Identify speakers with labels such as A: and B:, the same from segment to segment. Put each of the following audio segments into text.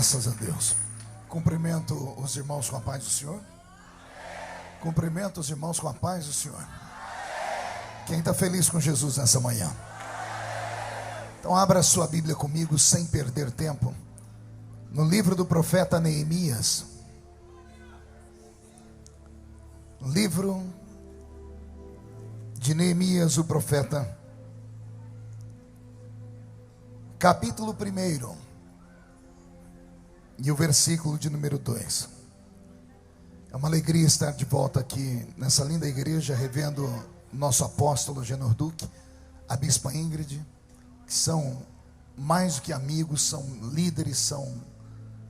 A: Graças a Deus. Cumprimento os irmãos com a paz do Senhor. Cumprimento os irmãos com a paz do Senhor. Quem está feliz com Jesus nessa manhã? Então abra sua Bíblia comigo sem perder tempo. No livro do profeta Neemias. Livro de Neemias, o profeta. Capítulo 1. E o versículo de número 2. É uma alegria estar de volta aqui nessa linda igreja, revendo nosso apóstolo Genor Duque, a bispa Ingrid, que são mais do que amigos, são líderes, são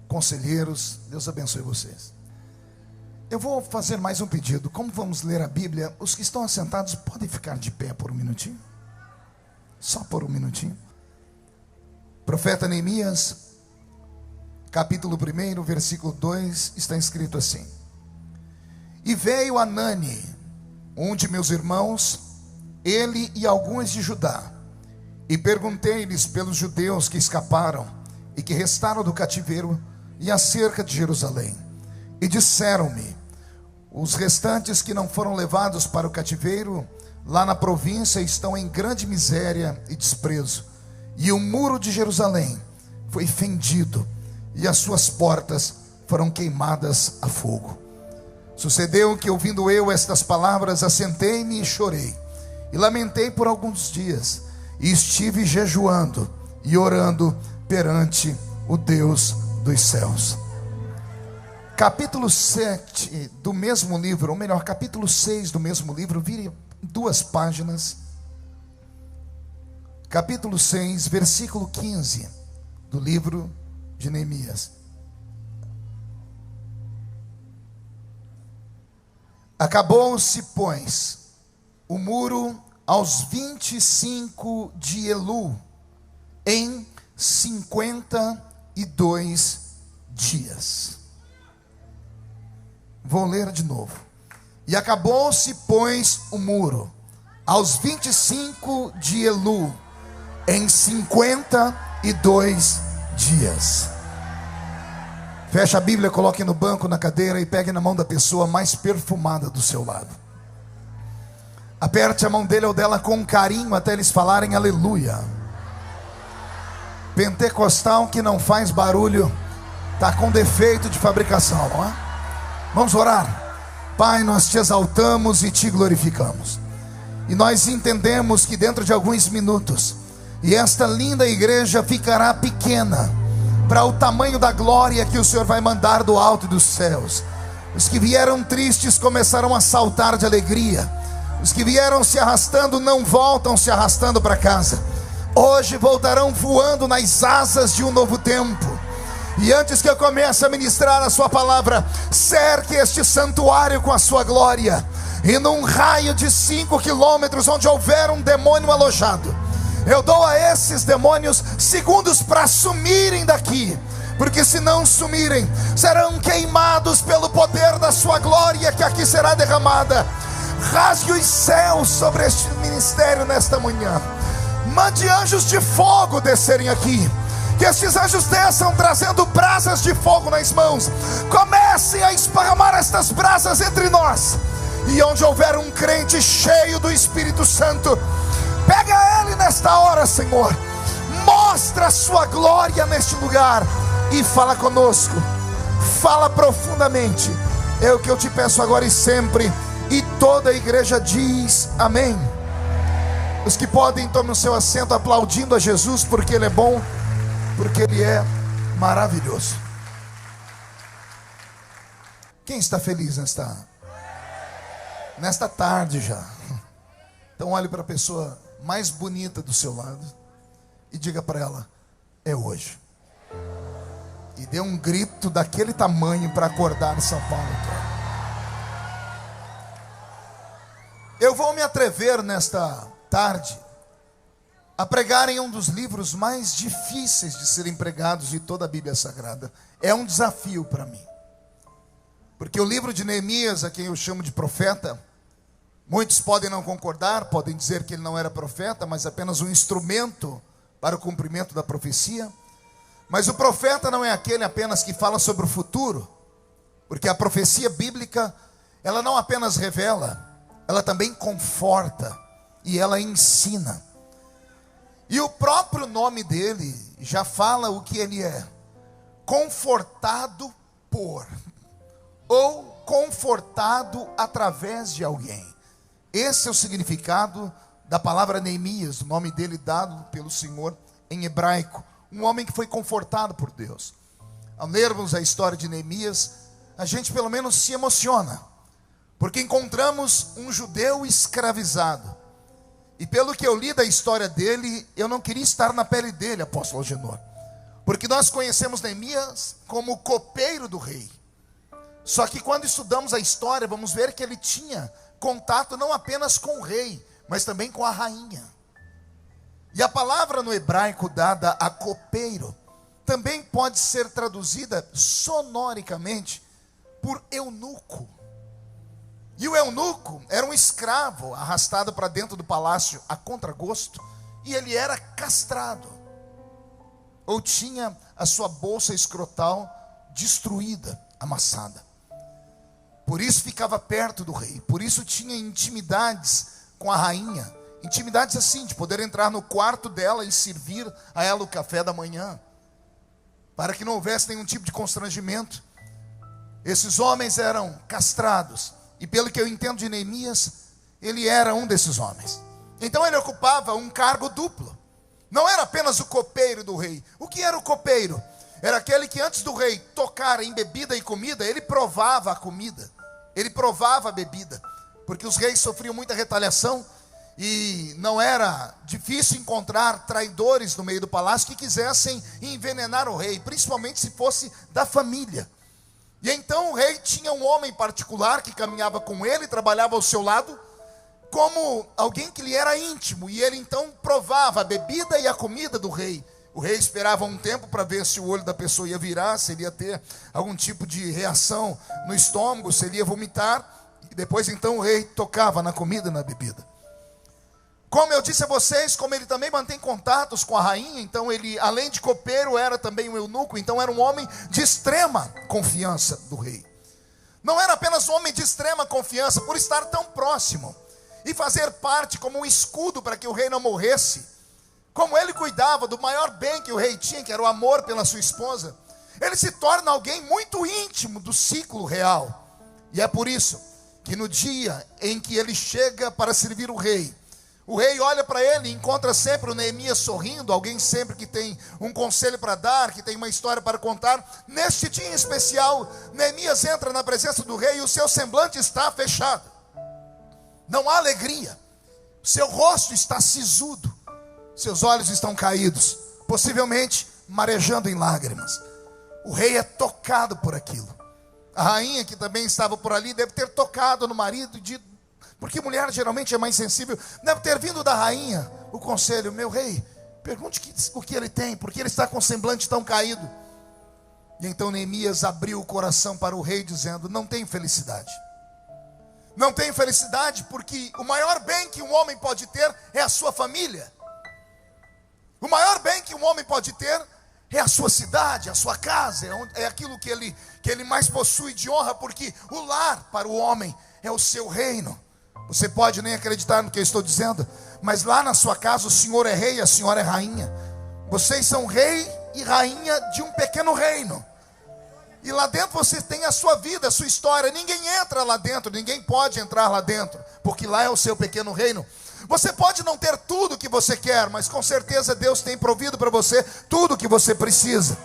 A: conselheiros. Deus abençoe vocês. Eu vou fazer mais um pedido. Como vamos ler a Bíblia, os que estão assentados podem ficar de pé por um minutinho? Só por um minutinho. Profeta Neemias, capítulo 1, versículo 2, está escrito assim: E veio Anani, um de meus irmãos, ele e alguns de Judá, e perguntei-lhes pelos judeus que escaparam e que restaram do cativeiro e acerca de Jerusalém. E disseram-me: os restantes que não foram levados para o cativeiro, lá na província, estão em grande miséria e desprezo, e o muro de Jerusalém foi fendido, e as suas portas foram queimadas a fogo. Sucedeu que, ouvindo eu estas palavras, assentei-me e chorei, e lamentei por alguns dias, e estive jejuando e orando perante o Deus dos céus. Capítulo 7 do mesmo livro, ou melhor, capítulo 6 do mesmo livro, vire 2 páginas. Capítulo 6, versículo 15 do livro de Neemias. Acabou-se, pois, o muro aos 25 de Elu, em 52 dias. Vou ler de novo. E acabou-se, pois, o muro aos 25 de Elu, em 52 dias. Feche a Bíblia, coloque no banco, na cadeira, e pegue na mão da pessoa mais perfumada do seu lado. Aperte a mão dele ou dela com carinho até eles falarem aleluia. Pentecostal que não faz barulho está com defeito de fabricação, não é? Vamos orar. Pai, nós te exaltamos e te glorificamos, e nós entendemos que dentro de alguns minutos, e esta linda igreja ficará pequena para o tamanho da glória que o Senhor vai mandar do alto dos céus. Os que vieram tristes começarão a saltar de alegria. Os que vieram se arrastando não voltam se arrastando para casa. Hoje voltarão voando nas asas de um novo tempo. E antes que eu comece a ministrar a sua palavra, cerque este santuário com a sua glória, e num raio de 5 quilômetros onde houver um demônio alojado, eu dou a esses demônios segundos para sumirem daqui, porque se não sumirem, serão queimados pelo poder da sua glória que aqui será derramada. Rasgue os céus sobre este ministério nesta manhã. Mande anjos de fogo descerem aqui. Que estes anjos desçam trazendo brasas de fogo nas mãos. Comecem a esparramar estas brasas entre nós. E onde houver um crente cheio do Espírito Santo, pega ele nesta hora, Senhor. Mostra a sua glória neste lugar e fala conosco. Fala profundamente. É o que eu te peço agora e sempre. E toda a igreja diz amém. Os que podem, tomem o seu assento aplaudindo a Jesus, porque Ele é bom, porque Ele é maravilhoso. Quem está feliz nesta tarde já? Então olhe para a pessoa mais bonita do seu lado e diga para ela: é hoje. E dê um grito daquele tamanho para acordar São Paulo todo. Eu vou me atrever nesta tarde a pregar em um dos livros mais difíceis de serem pregados de toda a Bíblia Sagrada. É um desafio para mim, porque o livro de Neemias, a quem eu chamo de profeta, muitos podem não concordar, podem dizer que ele não era profeta, mas apenas um instrumento para o cumprimento da profecia. Mas o profeta não é aquele apenas que fala sobre o futuro, porque a profecia bíblica, ela não apenas revela, ela também conforta e ela ensina. E o próprio nome dele já fala o que ele é: confortado por, ou confortado através de alguém. Esse é o significado da palavra Neemias, o nome dele dado pelo Senhor em hebraico. Um homem que foi confortado por Deus. Ao lermos a história de Neemias, a gente pelo menos se emociona, porque encontramos um judeu escravizado. E pelo que eu li da história dele, eu não queria estar na pele dele, apóstolo Agenor, porque nós conhecemos Neemias como o copeiro do rei. Só que quando estudamos a história, vamos ver que ele tinha contato não apenas com o rei, mas também com a rainha. E a palavra no hebraico dada a copeiro também pode ser traduzida sonoricamente por eunuco. E o eunuco era um escravo arrastado para dentro do palácio a contragosto, e ele era castrado, ou tinha a sua bolsa escrotal destruída, amassada. Por isso ficava perto do rei, por isso tinha intimidades com a rainha, intimidades assim, de poder entrar no quarto dela e servir a ela o café da manhã, para que não houvesse nenhum tipo de constrangimento. Esses homens eram castrados, e pelo que eu entendo de Neemias, ele era um desses homens. Então ele ocupava um cargo duplo. Não era apenas o copeiro do rei. O que era o copeiro? Era aquele que antes do rei tocar em bebida e comida, ele provava a comida, ele provava a bebida, porque os reis sofriam muita retaliação, e não era difícil encontrar traidores no meio do palácio que quisessem envenenar o rei, principalmente se fosse da família. E então o rei tinha um homem particular que caminhava com ele, trabalhava ao seu lado, como alguém que lhe era íntimo, e ele então provava a bebida e a comida do rei. O rei esperava um tempo para ver se o olho da pessoa ia virar, se ele ia ter algum tipo de reação no estômago, se ele ia vomitar, e depois então o rei tocava na comida e na bebida. Como eu disse a vocês, como ele também mantém contatos com a rainha, então ele, além de copeiro, era também um eunuco, então era um homem de extrema confiança do rei. Não era apenas um homem de extrema confiança por estar tão próximo e fazer parte como um escudo para que o rei não morresse. Como ele cuidava do maior bem que o rei tinha, que era o amor pela sua esposa, ele se torna alguém muito íntimo do ciclo real. E é por isso que no dia em que ele chega para servir o rei olha para ele e encontra sempre o Neemias sorrindo, alguém sempre que tem um conselho para dar, que tem uma história para contar. Neste dia em especial, Neemias entra na presença do rei e o seu semblante está fechado. Não há alegria, seu rosto está sisudo, seus olhos estão caídos, possivelmente marejando em lágrimas. O rei é tocado por aquilo. A rainha, que também estava por ali, deve ter tocado no marido e dito, porque mulher geralmente é mais sensível, deve ter vindo da rainha o conselho: meu rei, pergunte o que ele tem, porque ele está com o semblante tão caído. E então Neemias abriu o coração para o rei, dizendo: não tenho felicidade. Não tenho felicidade porque o maior bem que um homem pode ter é a sua família. O maior bem que um homem pode ter é a sua cidade, a sua casa, é aquilo que ele mais possui de honra, porque o lar para o homem é o seu reino. Você pode nem acreditar no que eu estou dizendo, mas lá na sua casa o senhor é rei e a senhora é rainha. Vocês são rei e rainha de um pequeno reino. E lá dentro você tem a sua vida, a sua história. Ninguém entra lá dentro, ninguém pode entrar lá dentro, porque lá é o seu pequeno reino. Você pode não ter tudo o que você quer, mas com certeza Deus tem provido para você tudo o que você precisa.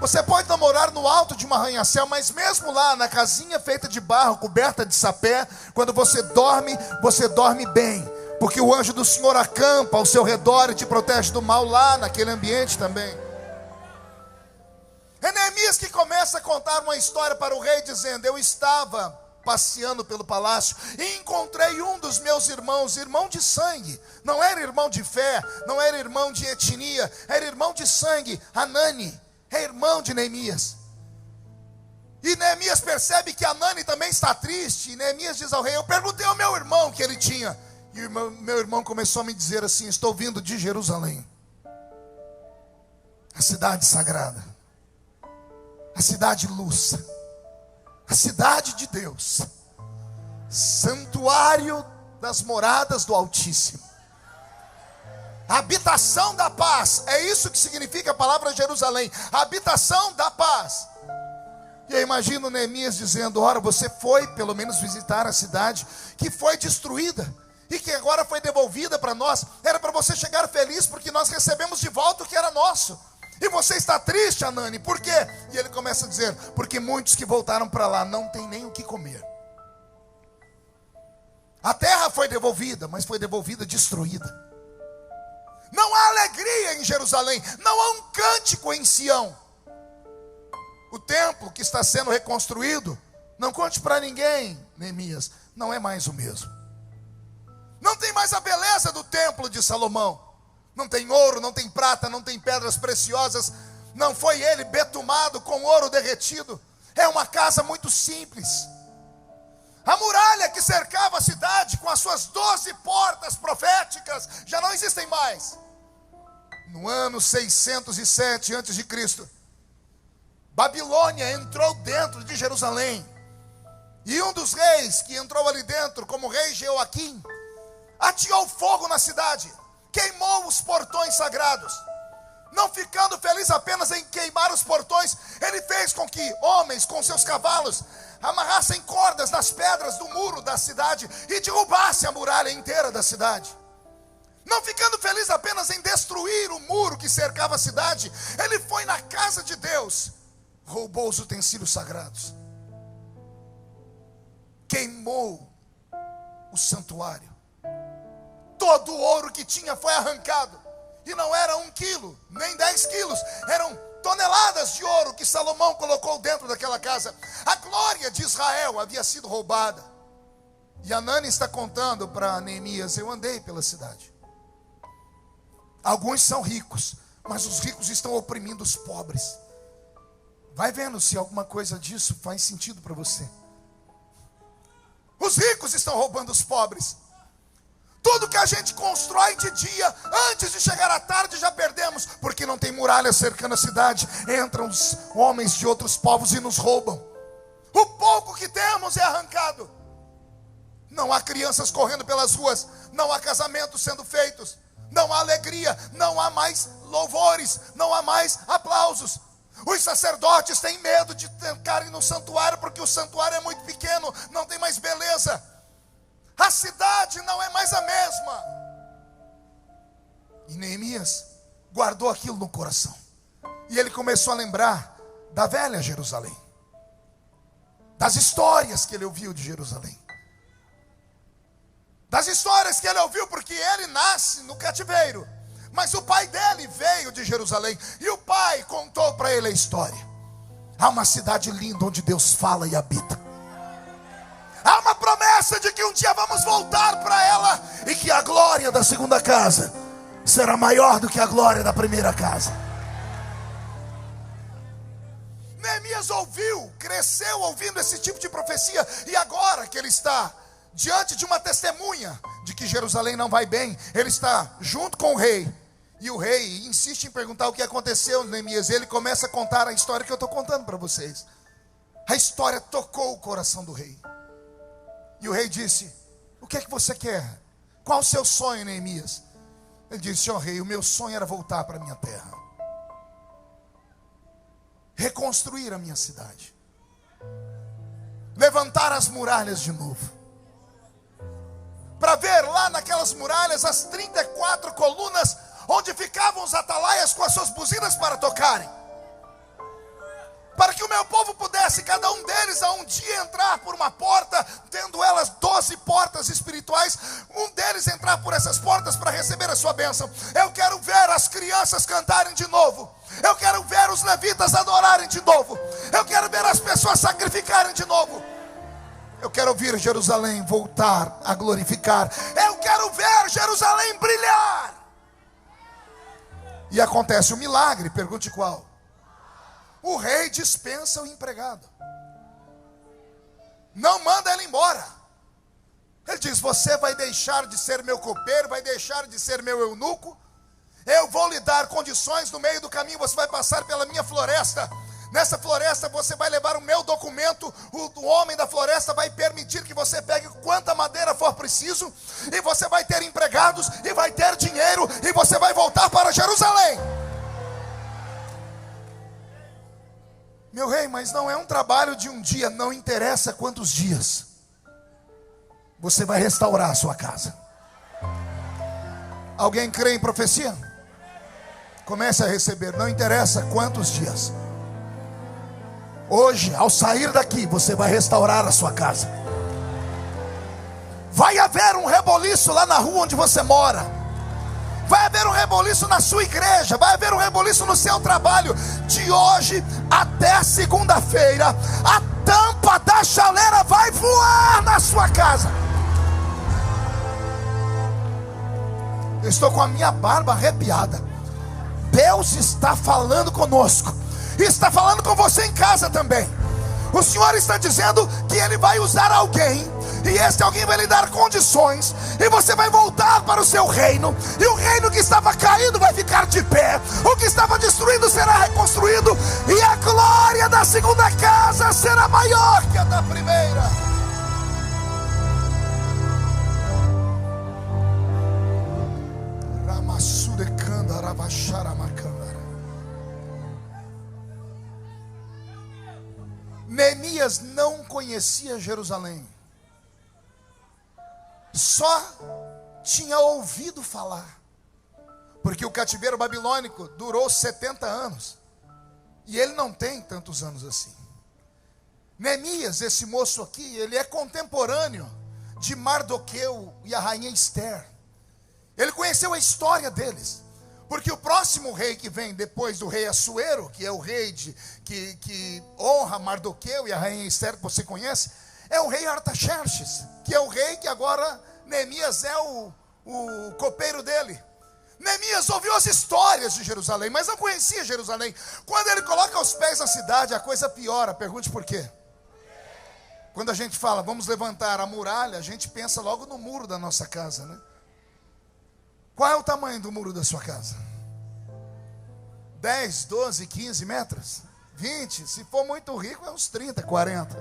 A: Você pode não morar no alto de um arranha-céu, mas mesmo lá na casinha feita de barro, coberta de sapé, quando você dorme bem, porque o anjo do Senhor acampa ao seu redor e te protege do mal lá naquele ambiente também. É Neemias que começa a contar uma história para o rei, dizendo: eu estava passeando pelo palácio e encontrei um dos meus irmãos, irmão de sangue. Não era irmão de fé, não era irmão de etnia, era irmão de sangue. Hanani é irmão de Neemias. E Neemias percebe que Hanani também está triste. E Neemias diz ao rei: eu perguntei ao meu irmão o que ele tinha. E o meu irmão começou a me dizer assim: estou vindo de Jerusalém. A a cidade sagrada, a cidade luz, a cidade de Deus, santuário das moradas do Altíssimo, a habitação da paz. É isso que significa a palavra Jerusalém, a habitação da paz. E eu imagino Neemias dizendo: ora, você foi pelo menos visitar a cidade que foi destruída e que agora foi devolvida para nós. Era para você chegar feliz porque nós recebemos de volta o que era nosso. E você está triste, Hanani, por quê? E ele começa a dizer: porque muitos que voltaram para lá não têm nem o que comer. A terra foi devolvida, mas foi devolvida destruída. Não há alegria em Jerusalém, não há um cântico em Sião. O templo que está sendo reconstruído, não conte para ninguém, Neemias, não é mais o mesmo. Não tem mais a beleza do templo de Salomão. Não tem ouro, não tem prata, não tem pedras preciosas. Não foi ele betumado com ouro derretido. É uma casa muito simples. A muralha que cercava a cidade com as suas 12 portas proféticas já não existem mais. No ano 607 a.C., Babilônia entrou dentro de Jerusalém. E um dos reis que entrou ali dentro, como o rei Jeoaquim, ateou fogo na cidade, queimou os portões sagrados. Não ficando feliz apenas em queimar os portões, ele fez com que homens com seus cavalos amarrassem cordas nas pedras do muro da cidade e derrubassem a muralha inteira da cidade. Não ficando feliz apenas em destruir o muro que cercava a cidade, ele foi na casa de Deus, roubou os utensílios sagrados, queimou o santuário. Todo o ouro que tinha foi arrancado. E não era 1 quilo, nem 10 quilos. Eram toneladas de ouro que Salomão colocou dentro daquela casa. A glória de Israel havia sido roubada. E Hanani está contando para Neemias: eu andei pela cidade. Alguns são ricos, mas os ricos estão oprimindo os pobres. Vai vendo se alguma coisa disso faz sentido para você. Os ricos estão roubando os pobres. Tudo que a gente constrói de dia, antes de chegar à tarde já perdemos, porque não tem muralha cercando a cidade. Entram os homens de outros povos e nos roubam. O pouco que temos é arrancado. Não há crianças correndo pelas ruas, não há casamentos sendo feitos, não há alegria, não há mais louvores, não há mais aplausos. Os sacerdotes têm medo de entrarem no santuário, porque o santuário é muito pequeno, não tem mais beleza. A cidade não é mais a mesma. E Neemias guardou aquilo no coração. E ele começou a lembrar da velha Jerusalém, das histórias que ele ouviu de Jerusalém, das histórias que ele ouviu, porque ele nasce no cativeiro, mas o pai dele veio de Jerusalém, e o pai contou para ele a história. Há uma cidade linda onde Deus fala e habita. Há uma promessa de que um dia vamos voltar para ela, e que a glória da segunda casa será maior do que a glória da primeira casa. Neemias ouviu, cresceu ouvindo esse tipo de profecia, e agora que ele está diante de uma testemunha de que Jerusalém não vai bem, ele está junto com o rei, e o rei insiste em perguntar o que aconteceu, Neemias. Ele começa a contar a história que eu estou contando para vocês. A história tocou o coração do rei, e o rei disse: o que é que você quer? Qual o seu sonho, Neemias? Ele disse: ó rei, o meu sonho era voltar para a minha terra, reconstruir a minha cidade, levantar as muralhas de novo, para ver lá naquelas muralhas as 34 colunas onde ficavam os atalaias com as suas buzinas para tocarem, para que o meu povo pudesse, cada um deles, a um dia entrar por uma porta, tendo elas 12 portas espirituais, um deles entrar por essas portas para receber a sua bênção. Eu quero ver as crianças cantarem de novo, eu quero ver os levitas adorarem de novo, eu quero ver as pessoas sacrificarem de novo, eu quero ver Jerusalém voltar a glorificar, eu quero ver Jerusalém brilhar. E acontece um milagre, pergunte qual? O rei dispensa o empregado, não manda ele embora. Ele diz: você vai deixar de ser meu copeiro, vai deixar de ser meu eunuco, Eu vou lhe dar condições no meio do caminho. Você vai passar pela minha floresta. Nessa floresta você vai levar o meu documento. O homem da floresta vai permitir que você pegue quanta madeira for preciso. E você vai ter empregados, e vai ter dinheiro, e você vai voltar para Jerusalém. Meu rei, mas não é um trabalho de um dia. Não interessa quantos dias. Você vai restaurar a sua casa. Alguém crê em profecia? Comece a receber. Não interessa quantos dias. Hoje, ao sair daqui, você vai restaurar a sua casa. Vai haver um reboliço lá na rua onde você mora. Vai haver um reboliço na sua igreja. Vai haver um reboliço no seu trabalho. De hoje até segunda-feira, a tampa da chaleira vai voar na sua casa. Eu estou com a minha barba arrepiada. Deus está falando conosco. E está falando com você em casa também. O Senhor está dizendo que Ele vai usar alguém. E esse alguém vai lhe dar condições. E você vai voltar para o seu reino. E o reino que estava caído vai ficar de pé. O que estava destruído será reconstruído. E a glória da segunda casa será maior que a da primeira. Ramassurekanda Ravacharamakanda. Neemias não conhecia Jerusalém. Só tinha ouvido falar. Porque o cativeiro babilônico durou 70 anos. E ele não tem tantos anos assim. Neemias, esse moço aqui, ele é contemporâneo de Mardoqueu e a rainha Esther. Ele conheceu a história deles. Porque o próximo rei que vem depois do rei Assuero, que é o rei que honra Mardoqueu e a rainha Esther, que você conhece, é o rei Artaxerxes, que é o rei que agora Neemias é o copeiro dele. Neemias ouviu as histórias de Jerusalém, mas não conhecia Jerusalém. Quando ele coloca os pés na cidade, a coisa piora. Pergunte por quê. Quando a gente fala, vamos levantar a muralha, a gente pensa logo no muro da nossa casa, né? Qual é o tamanho do muro da sua casa? 10, 12, 15 metros? 20? Se for muito rico, é uns 30, 40.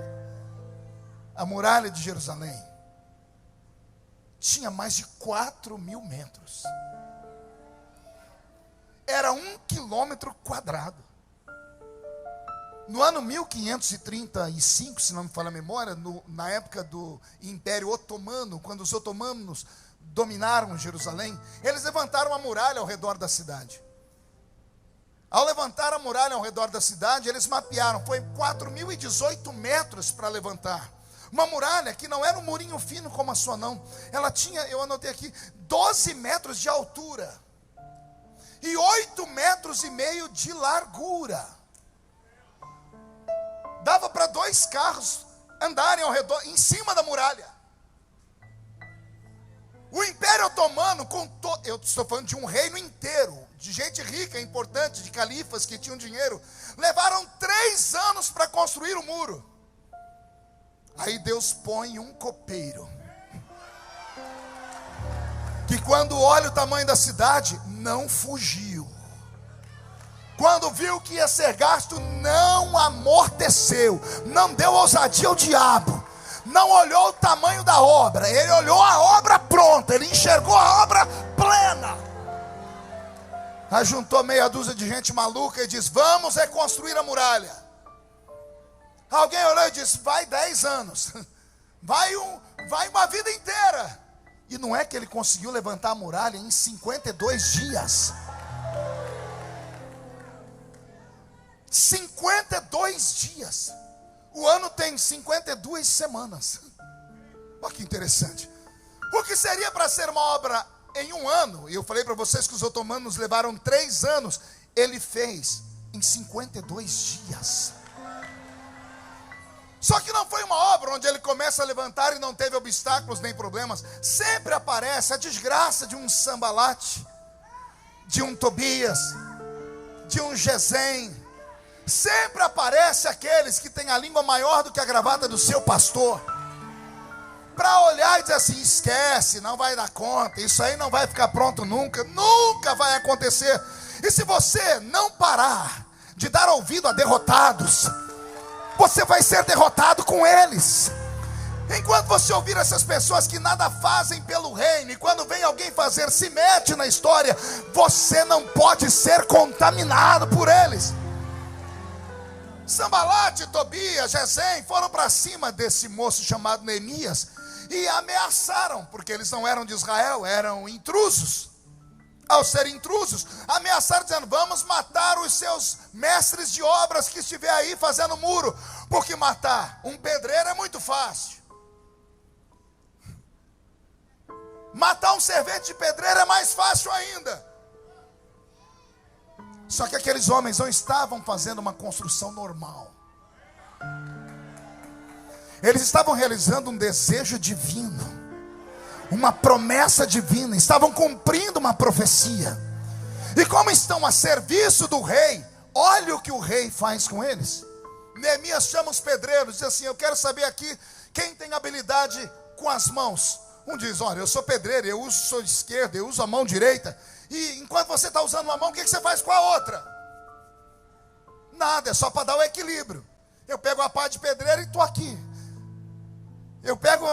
A: A muralha de Jerusalém tinha mais de 4.000 metros. Era 1 quilômetro quadrado. No ano 1535, se não me falha a memória, na época do Império Otomano, quando os otomanos dominaram Jerusalém, eles levantaram uma muralha ao redor da cidade. Ao levantar a muralha ao redor da cidade, eles mapearam, foi 4.018 metros para levantar. Uma muralha que não era um murinho fino como a sua não. Ela tinha, eu anotei aqui, 12 metros de altura. E 8,5 metros de largura. Dava para 2 carros andarem ao redor, em cima da muralha. O Império Otomano, eu estou falando de um reino inteiro, de gente rica, importante, de califas que tinham dinheiro, levaram 3 anos para construir o muro. Aí Deus põe um copeiro, que quando olha o tamanho da cidade, não fugiu. Quando viu que ia ser gasto, não amorteceu, não deu ousadia ao diabo. Não olhou o tamanho da obra, ele olhou a obra pronta, ele enxergou a obra plena. Aí juntou meia dúzia de gente maluca e disse, vamos reconstruir a muralha. Alguém olhou e disse, vai 10 anos, vai uma vida inteira. E não é que ele conseguiu levantar a muralha em 52 dias. 52 dias. O ano tem 52 semanas. Olha que interessante. O que seria para ser uma obra em um ano, e eu falei para vocês que os otomanos levaram 3 anos, ele fez em 52 dias. Só que não foi uma obra onde ele começa a levantar e não teve obstáculos nem problemas. Sempre aparece a desgraça de um Sambalate, de um Tobias, de um Gesem. Sempre aparece aqueles que têm a língua maior do que a gravata do seu pastor. para olhar e dizer assim: esquece, não vai dar conta, isso aí não vai ficar pronto nunca, nunca vai acontecer. E se você não parar de dar ouvido a derrotados, você vai ser derrotado com eles. Enquanto você ouvir essas pessoas que nada fazem pelo reino, e quando vem alguém fazer, se mete na história, você não pode ser contaminado por eles. Sambalate, Tobias, Gesem foram para cima desse moço chamado Neemias e ameaçaram, porque eles não eram de Israel, eram intrusos. Ao serem intrusos, ameaçaram dizendo: vamos matar os seus mestres de obras que estiver aí fazendo muro, porque matar um pedreiro é muito fácil. Matar um servente de pedreiro é mais fácil ainda. Só que aqueles homens não estavam fazendo uma construção normal. Eles estavam realizando um desejo divino, uma promessa divina. Estavam cumprindo uma profecia. E como estão a serviço do rei, olha o que o rei faz com eles. Neemias chama os pedreiros, diz assim: eu quero saber aqui quem tem habilidade com as mãos. Um diz: olha, eu sou pedreiro, eu uso sua esquerda, eu uso a mão direita. E enquanto você está usando uma mão, o que você faz com a outra? Nada, é só para dar o equilíbrio. Eu pego a pá de pedreiro e estou aqui. Eu pego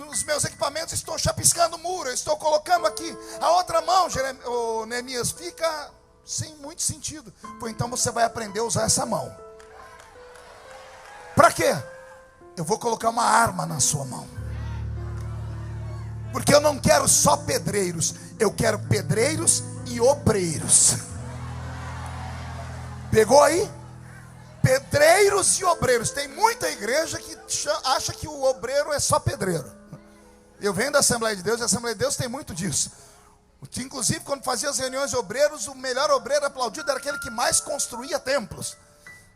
A: os meus equipamentos e estou chapiscando o muro, eu estou colocando aqui. A outra mão, Neemias, fica sem muito sentido. Pois então você vai aprender a usar essa mão. Para quê? Eu vou colocar uma arma na sua mão. Porque eu não quero só pedreiros, eu quero pedreiros e obreiros. Pegou aí? Pedreiros e obreiros. Tem muita igreja que acha que o obreiro é só pedreiro. Eu venho da Assembleia de Deus, e a Assembleia de Deus tem muito disso. Inclusive, quando fazia as reuniões de obreiros, o melhor obreiro aplaudido era aquele que mais construía templos.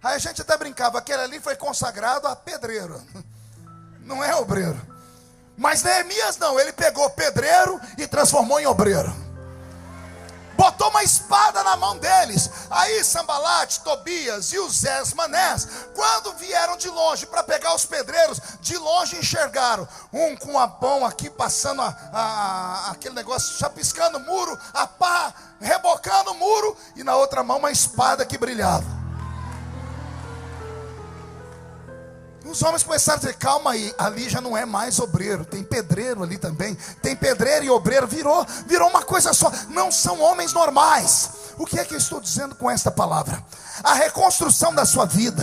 A: Aí a gente até brincava: aquele ali foi consagrado a pedreiro, não é obreiro. Mas Neemias não, ele pegou pedreiro e transformou em obreiro. Botou uma espada na mão deles. Aí Sambalate, Tobias e os Manés, quando vieram de longe para pegar os pedreiros, de longe enxergaram um com a mão aqui passando aquele negócio, chapiscando o muro, a pá, rebocando o muro, e na outra mão uma espada que brilhava. Os homens começaram a dizer: calma aí, ali já não é mais obreiro, tem pedreiro ali também, tem pedreiro e obreiro, virou uma coisa só, não são homens normais. O que é que eu estou dizendo com esta palavra? A reconstrução da sua vida,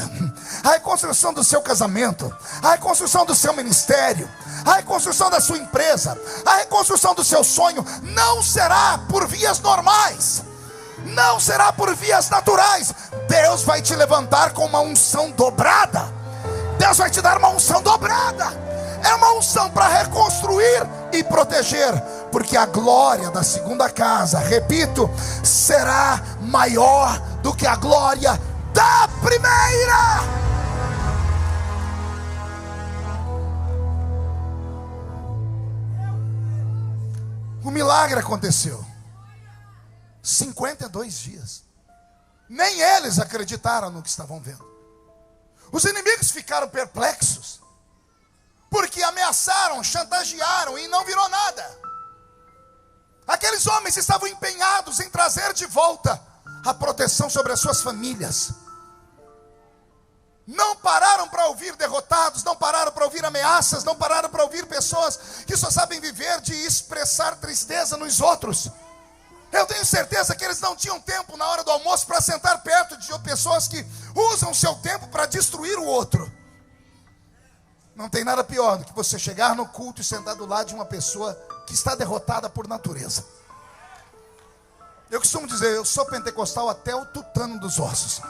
A: a reconstrução do seu casamento, a reconstrução do seu ministério, a reconstrução da sua empresa, a reconstrução do seu sonho, não será por vias normais, não será por vias naturais. Deus vai te levantar com uma unção dobrada. Deus vai te dar uma unção dobrada. É uma unção para reconstruir e proteger. Porque a glória da segunda casa, repito, será maior do que a glória da primeira. O milagre aconteceu. 52 dias. Nem eles acreditaram no que estavam vendo. Os inimigos ficaram perplexos, porque ameaçaram, chantagearam e não virou nada. Aqueles homens estavam empenhados em trazer de volta a proteção sobre as suas famílias. Não pararam para ouvir derrotados, não pararam para ouvir ameaças, não pararam para ouvir pessoas que só sabem viver de expressar tristeza nos outros. Eu tenho certeza que eles não tinham tempo na hora do almoço para sentar perto de pessoas que usam o seu tempo para destruir o outro. Não tem nada pior do que você chegar no culto e sentar do lado de uma pessoa que está derrotada por natureza. Eu costumo dizer: eu sou pentecostal até o tutano dos ossos.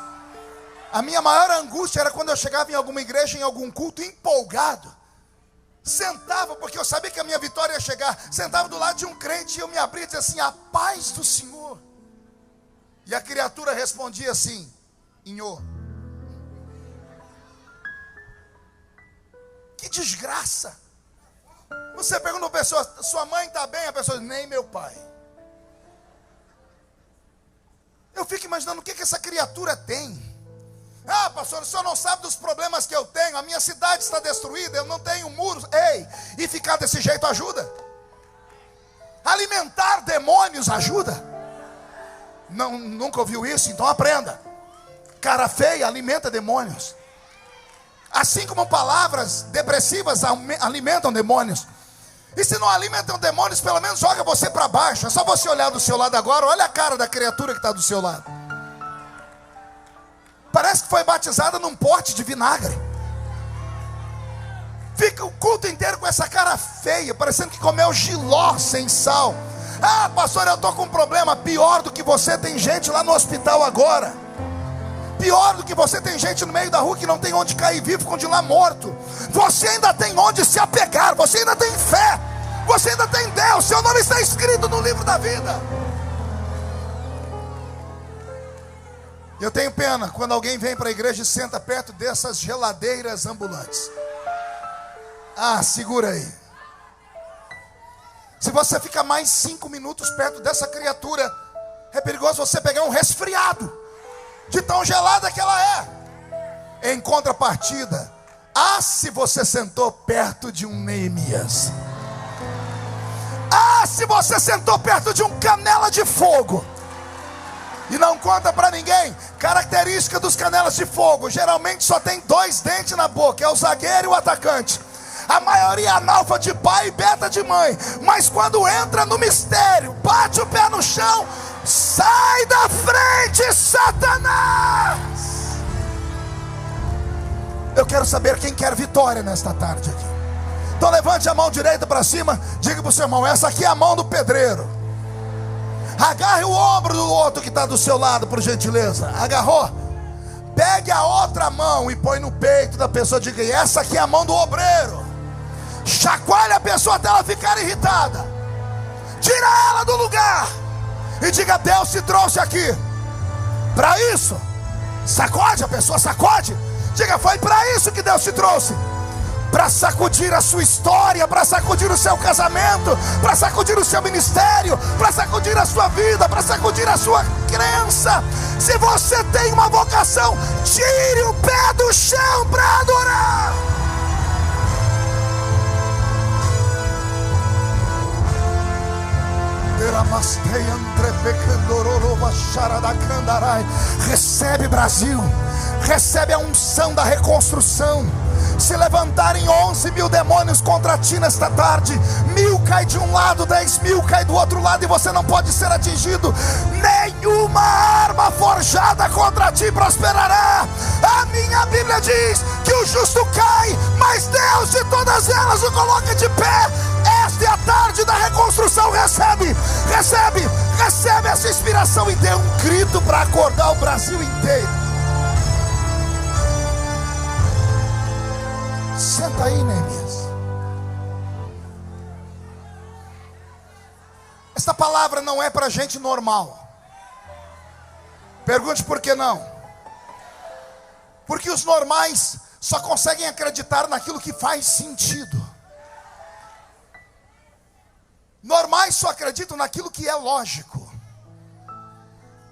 A: A minha maior angústia era quando eu chegava em alguma igreja, em algum culto, empolgado. Sentava, porque eu sabia que a minha vitória ia chegar. Sentava do lado de um crente e eu me abria e dizia assim: a paz do Senhor. E a criatura respondia assim: Inhô. Que desgraça. Você pergunta a pessoa: sua mãe está bem? A pessoa diz: nem meu pai. Eu fico imaginando o que essa criatura tem. Ah, pastor, o senhor não sabe dos problemas que eu tenho. A minha cidade está destruída, eu não tenho muros. Ei, e ficar desse jeito ajuda? Alimentar demônios ajuda? Não, nunca ouviu isso? Então aprenda. Cara feia alimenta demônios. Assim como palavras depressivas alimentam demônios. E se não alimentam demônios, pelo menos joga você para baixo. É só você olhar do seu lado agora. Olha a cara da criatura que está do seu lado. Parece que foi batizada num pote de vinagre. Fica o culto inteiro com essa cara feia, parecendo que comeu jiló sem sal. Ah, pastor, eu estou com um problema. Pior do que você, tem gente lá no hospital agora. Pior do que você, tem gente no meio da rua que não tem onde cair vivo, continuar morto. Você ainda tem onde se apegar. Você ainda tem fé. Você ainda tem Deus. Seu nome está escrito no livro da vida. Eu tenho pena quando alguém vem para a igreja e senta perto dessas geladeiras ambulantes. Ah, segura aí. Se você ficar mais 5 minutos perto dessa criatura, é perigoso você pegar um resfriado, de tão gelada que ela é. Em contrapartida, se você sentou perto de um Neemias. Se você sentou perto de um canela de fogo. E não conta para ninguém. Característica dos canelas de fogo: geralmente só tem 2 dentes na boca. É o zagueiro e o atacante. A maioria é analfa de pai e beta de mãe. Mas quando entra no mistério, bate o pé no chão, sai da frente, Satanás. Eu quero saber quem quer vitória nesta tarde aqui. Então levante a mão direita para cima. Diga para o seu irmão: essa aqui é a mão do pedreiro. Agarre o ombro do outro que está do seu lado, por gentileza. Agarrou? Pegue a outra mão e põe no peito da pessoa. Diga: essa aqui é a mão do obreiro. Chacoalhe a pessoa até ela ficar irritada. Tira ela do lugar e diga: Deus te trouxe aqui para isso. Sacode a pessoa, sacode. Diga: foi para isso que Deus te trouxe. Para sacudir a sua história, para sacudir o seu casamento, para sacudir o seu ministério, para sacudir a sua vida, para sacudir a sua crença. Se você tem uma vocação, tire o pé do chão para adorar. Recebe, Brasil, recebe a unção da reconstrução. Se levantarem 11.000 demônios contra ti nesta tarde, 1.000 cai de um lado, 10.000 cai do outro lado, e você não pode ser atingido. Nenhuma arma forjada contra ti prosperará. A minha Bíblia diz que o justo cai, mas Deus de todas elas o coloca de pé. Esta é a tarde da reconstrução. Recebe, recebe, recebe essa inspiração e dê um grito para acordar o Brasil inteiro. Senta aí, Neemias. Esta palavra não é para gente normal. Pergunte por que não. Porque os normais só conseguem acreditar naquilo que faz sentido. Normais só acreditam naquilo que é lógico,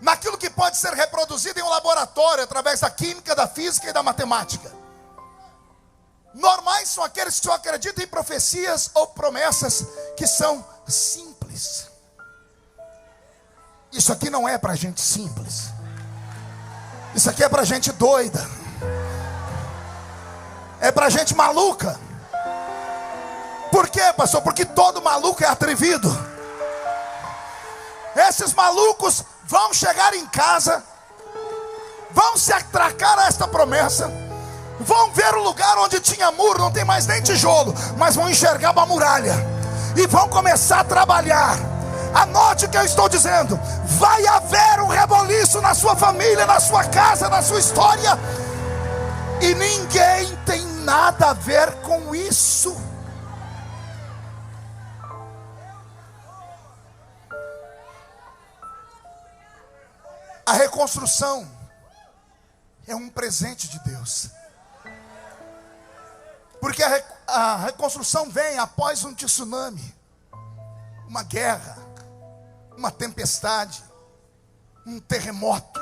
A: naquilo que pode ser reproduzido em um laboratório através da química, da física e da matemática. Normais são aqueles que só acreditam em profecias ou promessas que são simples. Isso aqui não é para gente simples. Isso aqui é para gente doida. É para gente maluca. Por quê, pastor? Porque todo maluco é atrevido. Esses malucos vão chegar em casa, vão se atracar a esta promessa, vão ver o lugar onde tinha muro, não tem mais nem tijolo, mas vão enxergar uma muralha e vão começar a trabalhar. Anote o que eu estou dizendo. Vai haver um reboliço na sua família, na sua casa, na sua história, e ninguém tem nada a ver com isso. A reconstrução é um presente de Deus. Porque a reconstrução vem após um tsunami, uma guerra, uma tempestade, um terremoto.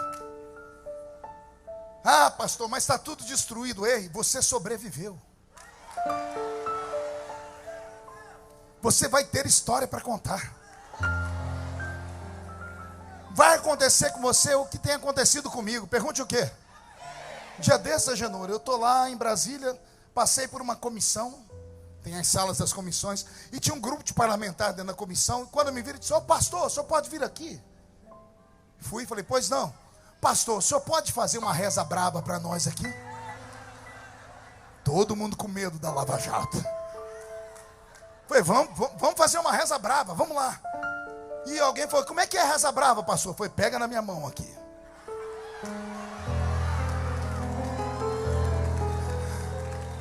A: Ah, pastor, mas está tudo destruído. Ei, você sobreviveu. Você vai ter história para contar. Vai acontecer com você o que tem acontecido comigo. Pergunte o quê? Dia desse, Agenor, eu estou lá em Brasília, passei por uma comissão, tem as salas das comissões, e tinha um grupo de parlamentares dentro da comissão, e quando eu me viram, disse: ô pastor, o senhor pode vir aqui? Fui e falei: pois não. Pastor, o senhor pode fazer uma reza braba para nós aqui? Todo mundo com medo da Lava Jato. Falei: vamos fazer uma reza brava, vamos lá. E alguém falou: como é que é a reza brava, pastor? Foi: pega na minha mão aqui.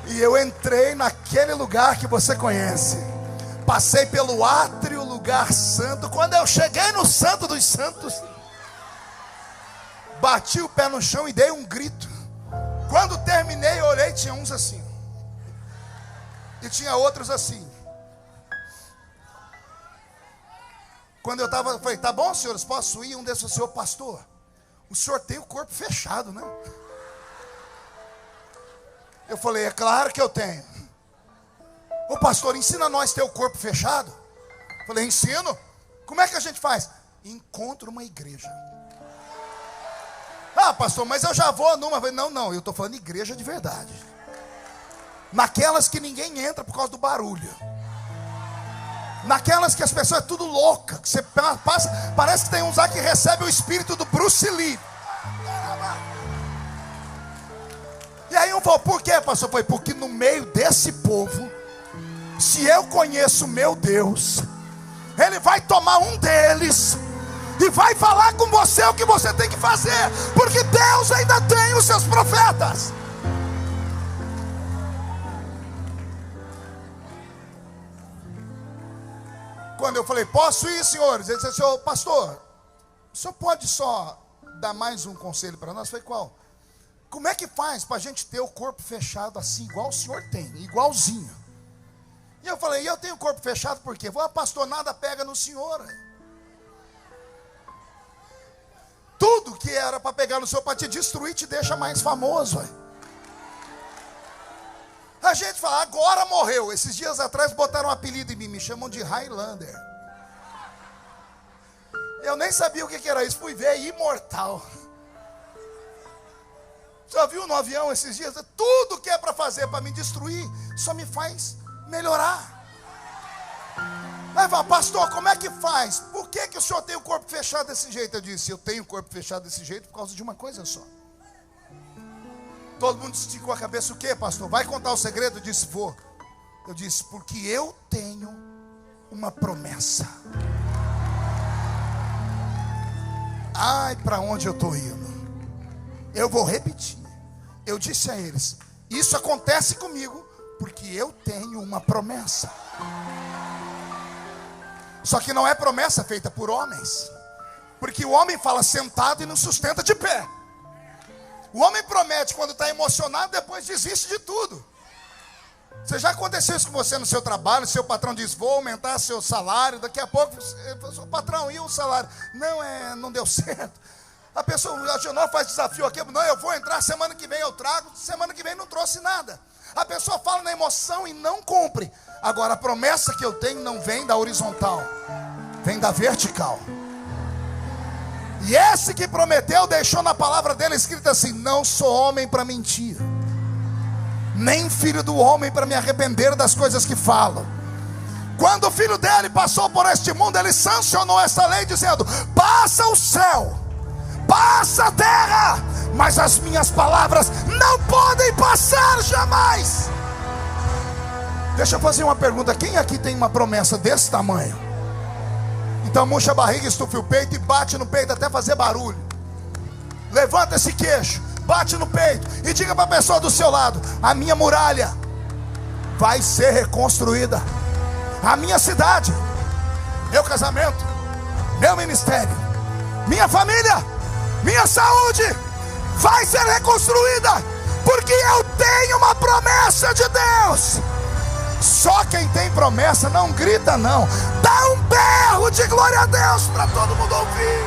A: E eu entrei naquele lugar que você conhece. Passei pelo átrio, lugar santo. Quando eu cheguei no Santo dos Santos, bati o pé no chão e dei um grito. Quando terminei, eu olhei, tinha uns assim, e tinha outros assim. Quando eu estava, falei: tá bom, senhores, posso ir? Um desses falou: senhor pastor, o senhor tem o corpo fechado, né? Eu falei: é claro que eu tenho. Ô pastor, ensina nós a ter o corpo fechado. Eu falei: ensino. Como é que a gente faz? Encontra uma igreja. Ah, pastor, mas eu já vou numa. Eu falei: não, eu estou falando igreja de verdade. Naquelas que ninguém entra por causa do barulho. Naquelas que as pessoas é tudo louca, que você passa, parece que tem uns lá que recebe o espírito do Bruce Lee. E aí um falou: por quê, pastor? Foi: porque no meio desse povo, se eu conheço o meu Deus, Ele vai tomar um deles e vai falar com você o que você tem que fazer, porque Deus ainda tem os seus profetas. Quando eu falei: posso ir, senhores? Ele disse: senhor pastor, o senhor pode só dar mais um conselho para nós? Eu falei: qual? Como é que faz para a gente ter o corpo fechado assim, igual o senhor tem, igualzinho? E eu falei: e eu tenho o corpo fechado por quê? Ah, pastor, nada pega no senhor. Tudo que era para pegar no senhor, para te destruir, te deixa mais famoso. A gente fala: agora morreu. Esses dias atrás botaram um apelido em mim, me chamam de Highlander. Eu nem sabia o que era isso, fui ver: imortal. Já viu no avião esses dias? Tudo que é para fazer para me destruir, só me faz melhorar. Aí fala: pastor, como é que faz? Por que o senhor tem o corpo fechado desse jeito? Eu disse: eu tenho o corpo fechado desse jeito por causa de uma coisa só. Todo mundo esticou a cabeça: o que, pastor? Vai contar o segredo? Eu disse: vou. Eu disse: porque eu tenho uma promessa. Ai, para onde eu estou indo? Eu vou repetir. Eu disse a eles: isso acontece comigo porque eu tenho uma promessa. Só que não é promessa feita por homens, porque o homem fala sentado e não sustenta de pé. O homem promete quando está emocionado, depois desiste de tudo. Você já aconteceu isso com você no seu trabalho? Seu patrão diz: vou aumentar seu salário. Daqui a pouco, o patrão, e o salário? Não deu certo. A pessoa: a Genor faz desafio aqui. Não, eu vou entrar, semana que vem eu trago. Semana que vem não trouxe nada. A pessoa fala na emoção e não cumpre. Agora, a promessa que eu tenho não vem da horizontal, vem da vertical. E esse que prometeu deixou na palavra dele escrito assim: não sou homem para mentir, nem filho do homem para me arrepender das coisas que falo. Quando o filho dele passou por este mundo, ele sancionou essa lei dizendo: passa o céu, passa a terra, mas as minhas palavras não podem passar jamais. Deixa eu fazer uma pergunta: quem aqui tem uma promessa desse tamanho? Então murcha a barriga, estufa o peito e bate no peito até fazer barulho. Levanta esse queixo, bate no peito e diga para a pessoa do seu lado: a minha muralha vai ser reconstruída. A minha cidade, meu casamento, meu ministério, minha família, minha saúde vai ser reconstruída, porque eu tenho uma promessa de Deus. Só quem tem promessa não grita não, dá um berro de glória a Deus para todo mundo ouvir.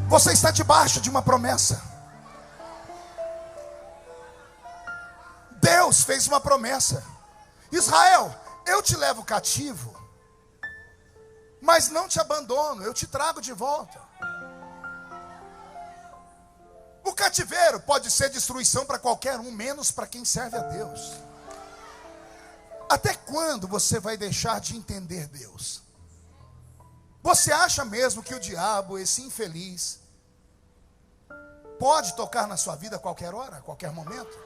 A: Você está debaixo de uma promessa. Deus fez uma promessa: Israel, eu te levo cativo, mas não te abandono, eu te trago de volta. O cativeiro pode ser destruição para qualquer um, menos para quem serve a Deus. Até quando você vai deixar de entender Deus? Você acha mesmo que o diabo, esse infeliz, pode tocar na sua vida a qualquer hora, a qualquer momento?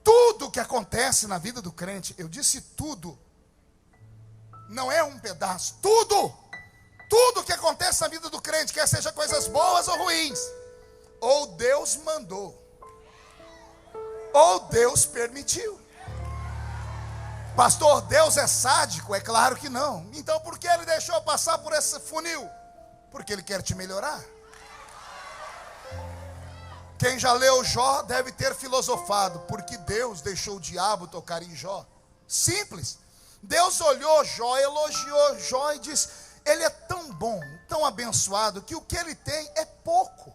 A: Tudo que acontece na vida do crente, eu disse tudo, não é um pedaço, tudo que acontece na vida do crente, quer seja coisas boas ou ruins, ou Deus mandou, ou Deus permitiu. Pastor, Deus é sádico? É claro que não. Então por que Ele deixou passar por esse funil? Porque Ele quer te melhorar. Quem já leu Jó deve ter filosofado: porque Deus deixou o diabo tocar em Jó? Simples. Deus olhou Jó, elogiou Jó e disse: ele é tão bom, tão abençoado, que o que ele tem é pouco.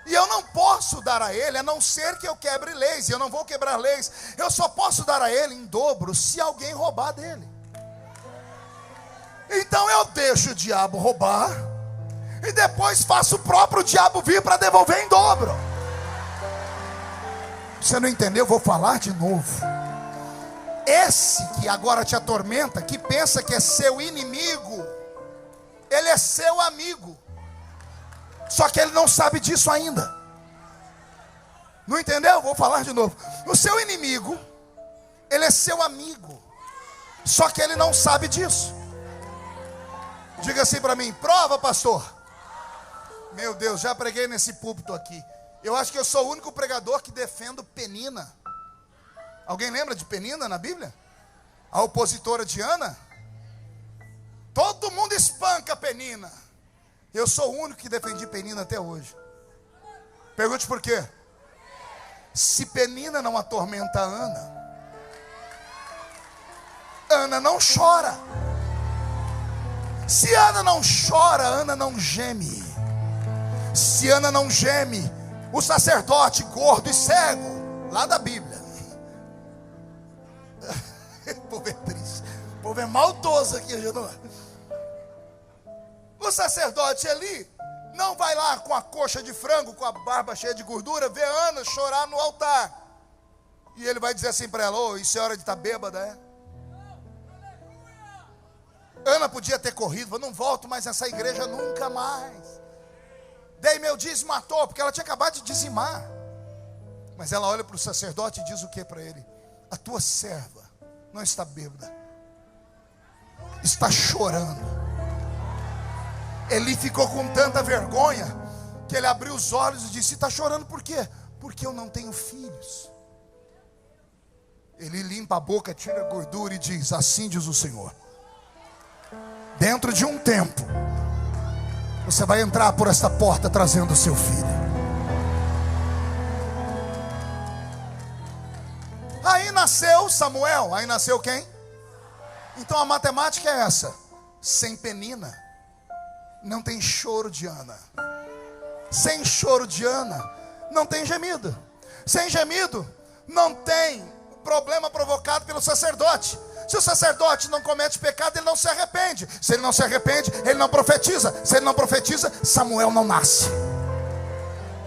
A: E eu não posso dar a ele, a não ser que eu quebre leis. E eu não vou quebrar leis. Eu só posso dar a ele em dobro se alguém roubar dele. Então eu deixo o diabo roubar, e depois faço o próprio diabo vir para devolver em dobro. Você não entendeu? Eu vou falar de novo. Esse que agora te atormenta, que pensa que é seu inimigo, ele é seu amigo. Só que ele não sabe disso ainda. Não entendeu? Vou falar de novo. O seu inimigo, ele é seu amigo. Só que ele não sabe disso. Diga assim para mim: prova, pastor. Meu Deus, já preguei nesse púlpito aqui. Eu acho que eu sou o único pregador que defendo Penina. Alguém lembra de Penina na Bíblia? A opositora de Ana? Todo mundo espanca Penina. Eu sou o único que defendi Penina até hoje. Pergunte por quê? Se Penina não atormenta Ana, Ana não chora. Se Ana não chora, Ana não geme. Se Ana não geme, o sacerdote gordo e cego, lá da Bíblia, o povo é triste, o povo é maldoso aqui, Genô. O sacerdote ali não vai lá com a coxa de frango, com a barba cheia de gordura, ver Ana chorar no altar. E ele vai dizer assim para ela: ô, isso é hora de estar bêbada, é? Ana podia ter corrido, falou: não volto mais nessa igreja nunca mais. Dei meu dízimo à toa, porque ela tinha acabado de dizimar. Mas ela olha para o sacerdote e diz o que para ele? A tua serva não está bêbada, está chorando. Eli ficou com tanta vergonha que ele abriu os olhos e disse: está chorando por quê? Porque eu não tenho filhos. Ele limpa a boca, tira a gordura e diz: assim diz o Senhor, dentro de um tempo você vai entrar por esta porta trazendo o seu filho. Aí nasceu Samuel. Aí nasceu quem? Então a matemática é essa: sem Penina não tem choro de Ana. Sem choro de Ana não tem gemido. Sem gemido não tem problema provocado pelo sacerdote. Se o sacerdote não comete pecado, ele não se arrepende. Se ele não se arrepende, ele não profetiza. Se ele não profetiza, Samuel não nasce.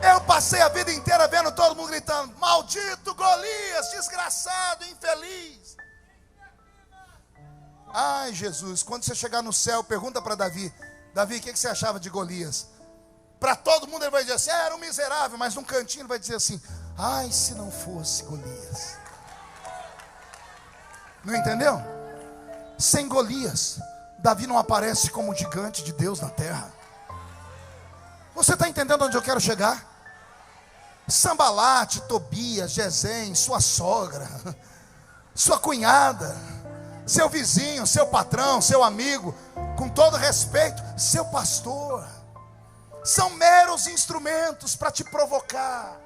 A: Eu passei a vida inteira vendo todo mundo gritando: maldito Golias, desgraçado, infeliz. Ai, Jesus, quando você chegar no céu, pergunta para Davi: Davi, o que você achava de Golias? Para todo mundo ele vai dizer assim: era um miserável. Mas num cantinho ele vai dizer assim: ai, se não fosse Golias. Não entendeu? Sem Golias, Davi não aparece como um gigante de Deus na terra. Você está entendendo onde eu quero chegar? Sambalate, Tobias, Gesem, sua sogra, sua cunhada, seu vizinho, seu patrão, seu amigo, com todo respeito, seu pastor, são meros instrumentos para te provocar.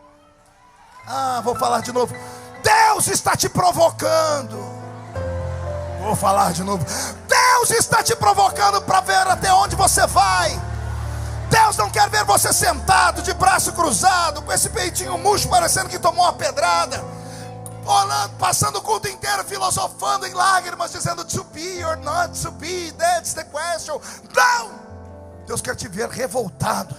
A: Vou falar de novo. Deus está te provocando. Vou falar de novo. Deus está te provocando para ver até onde você vai. Deus não quer ver você sentado, de braço cruzado, com esse peitinho murcho, parecendo que tomou uma pedrada, olhando, passando o culto inteiro filosofando em lágrimas, dizendo to be or not to be, that's the question. Não! Deus quer te ver revoltado.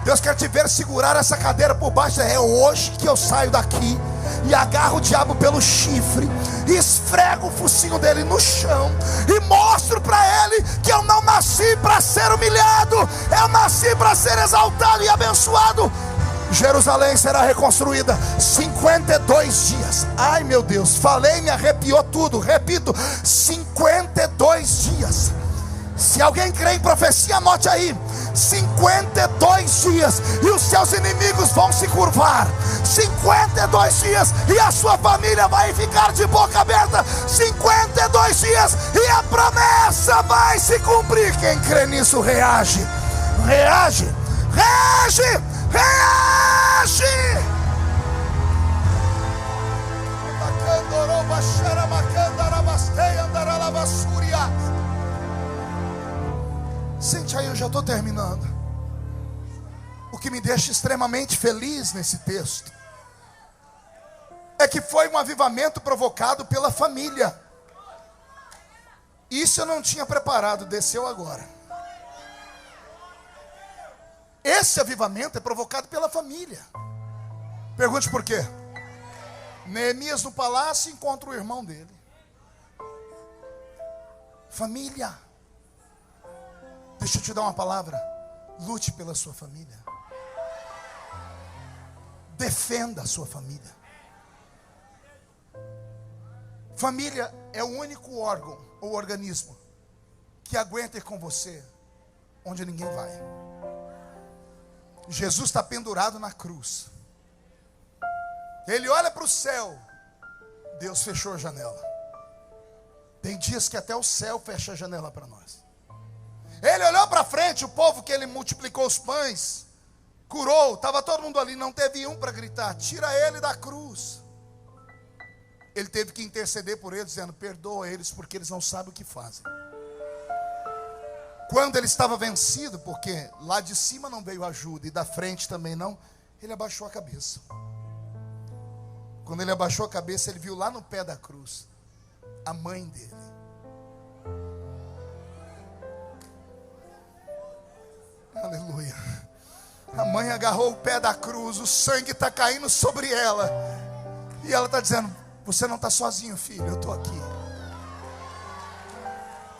A: Deus quer te ver segurar essa cadeira por baixo. É hoje que eu saio daqui e agarro o diabo pelo chifre, e esfrego o focinho dele no chão, e mostro para ele que eu não nasci para ser humilhado, eu nasci para ser exaltado e abençoado. Jerusalém será reconstruída 52 dias. Ai meu Deus, falei, me arrepiou tudo. Repito, 52 dias. Se alguém crê em profecia, anote aí: 52 dias e os seus inimigos vão se curvar. 52 dias e a sua família vai ficar de boca aberta. 52 dias e a promessa vai se cumprir. Quem crê nisso reage. Reage, reage, reage. Sente aí, eu já estou terminando. O que me deixa extremamente feliz nesse texto é que foi um avivamento provocado pela família. Isso eu não tinha preparado, desceu agora. Esse avivamento é provocado pela família. Pergunte por quê? Neemias no palácio encontra o irmão dele. Família. Deixa eu te dar uma palavra. Lute pela sua família. Defenda a sua família. Família é o único órgão ou organismo que aguenta ir com você onde ninguém vai. Jesus está pendurado na cruz. Ele olha para o céu. Deus fechou a janela. Tem dias que até o céu fecha a janela para nós. Ele olhou para frente, o povo que ele multiplicou os pães, curou, estava todo mundo ali, não teve um para gritar: tira ele da cruz. Ele teve que interceder por eles, dizendo: perdoa eles, porque eles não sabem o que fazem. Quando ele estava vencido, porque lá de cima não veio ajuda, e da frente também não, ele abaixou a cabeça. Quando ele abaixou a cabeça, ele viu lá no pé da cruz a mãe dele. Aleluia. A mãe agarrou o pé da cruz, o sangue está caindo sobre ela, e ela está dizendo: você não está sozinho, filho, eu estou aqui.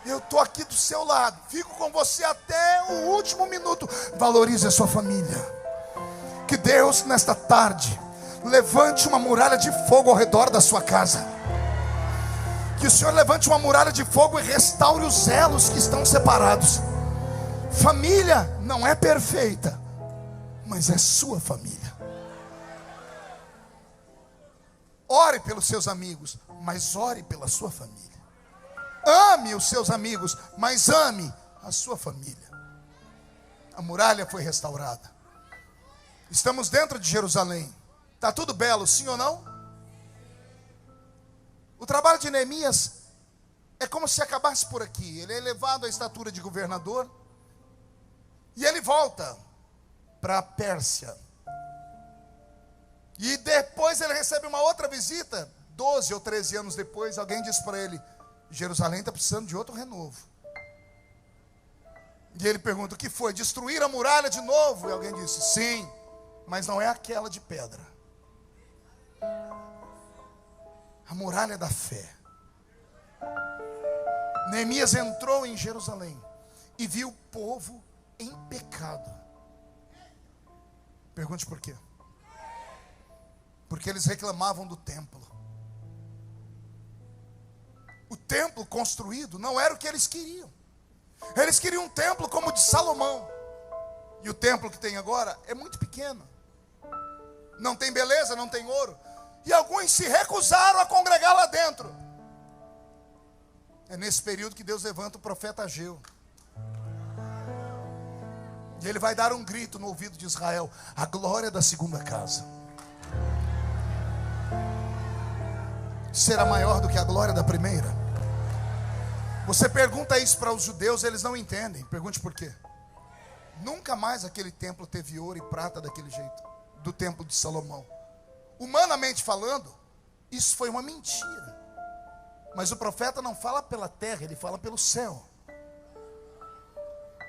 A: Eu estou aqui do seu lado, fico com você até o último minuto. Valorize a sua família. Que Deus nesta tarde levante uma muralha de fogo ao redor da sua casa. Que o Senhor levante uma muralha de fogo e restaure os elos que estão separados. Família não é perfeita, mas é sua família. Ore pelos seus amigos, mas ore pela sua família. Ame os seus amigos, mas ame a sua família. A muralha foi restaurada. Estamos dentro de Jerusalém. Está tudo belo, sim ou não? O trabalho de Neemias é como se acabasse por aqui. Ele é elevado à estatura de governador e ele volta para a Pérsia. E depois ele recebe uma outra visita. 12 ou 13 anos depois, alguém diz para ele: Jerusalém está precisando de outro renovo. E ele pergunta: o que foi? Destruir a muralha de novo? E alguém disse: sim, mas não é aquela de pedra. A muralha da fé. Neemias entrou em Jerusalém e viu o povo em pecado. Pergunte por quê? Porque eles reclamavam do templo. O templo construído não era o que eles queriam. Eles queriam um templo como o de Salomão. E o templo que tem agora é muito pequeno. Não tem beleza, não tem ouro. E alguns se recusaram a congregar lá dentro. É nesse período que Deus levanta o profeta Ageu. E ele vai dar um grito no ouvido de Israel: a glória da segunda casa será maior do que a glória da primeira. Você pergunta isso para os judeus, eles não entendem. Pergunte por quê. Nunca mais aquele templo teve ouro e prata daquele jeito, do templo de Salomão. Humanamente falando, isso foi uma mentira. Mas o profeta não fala pela terra, ele fala pelo céu.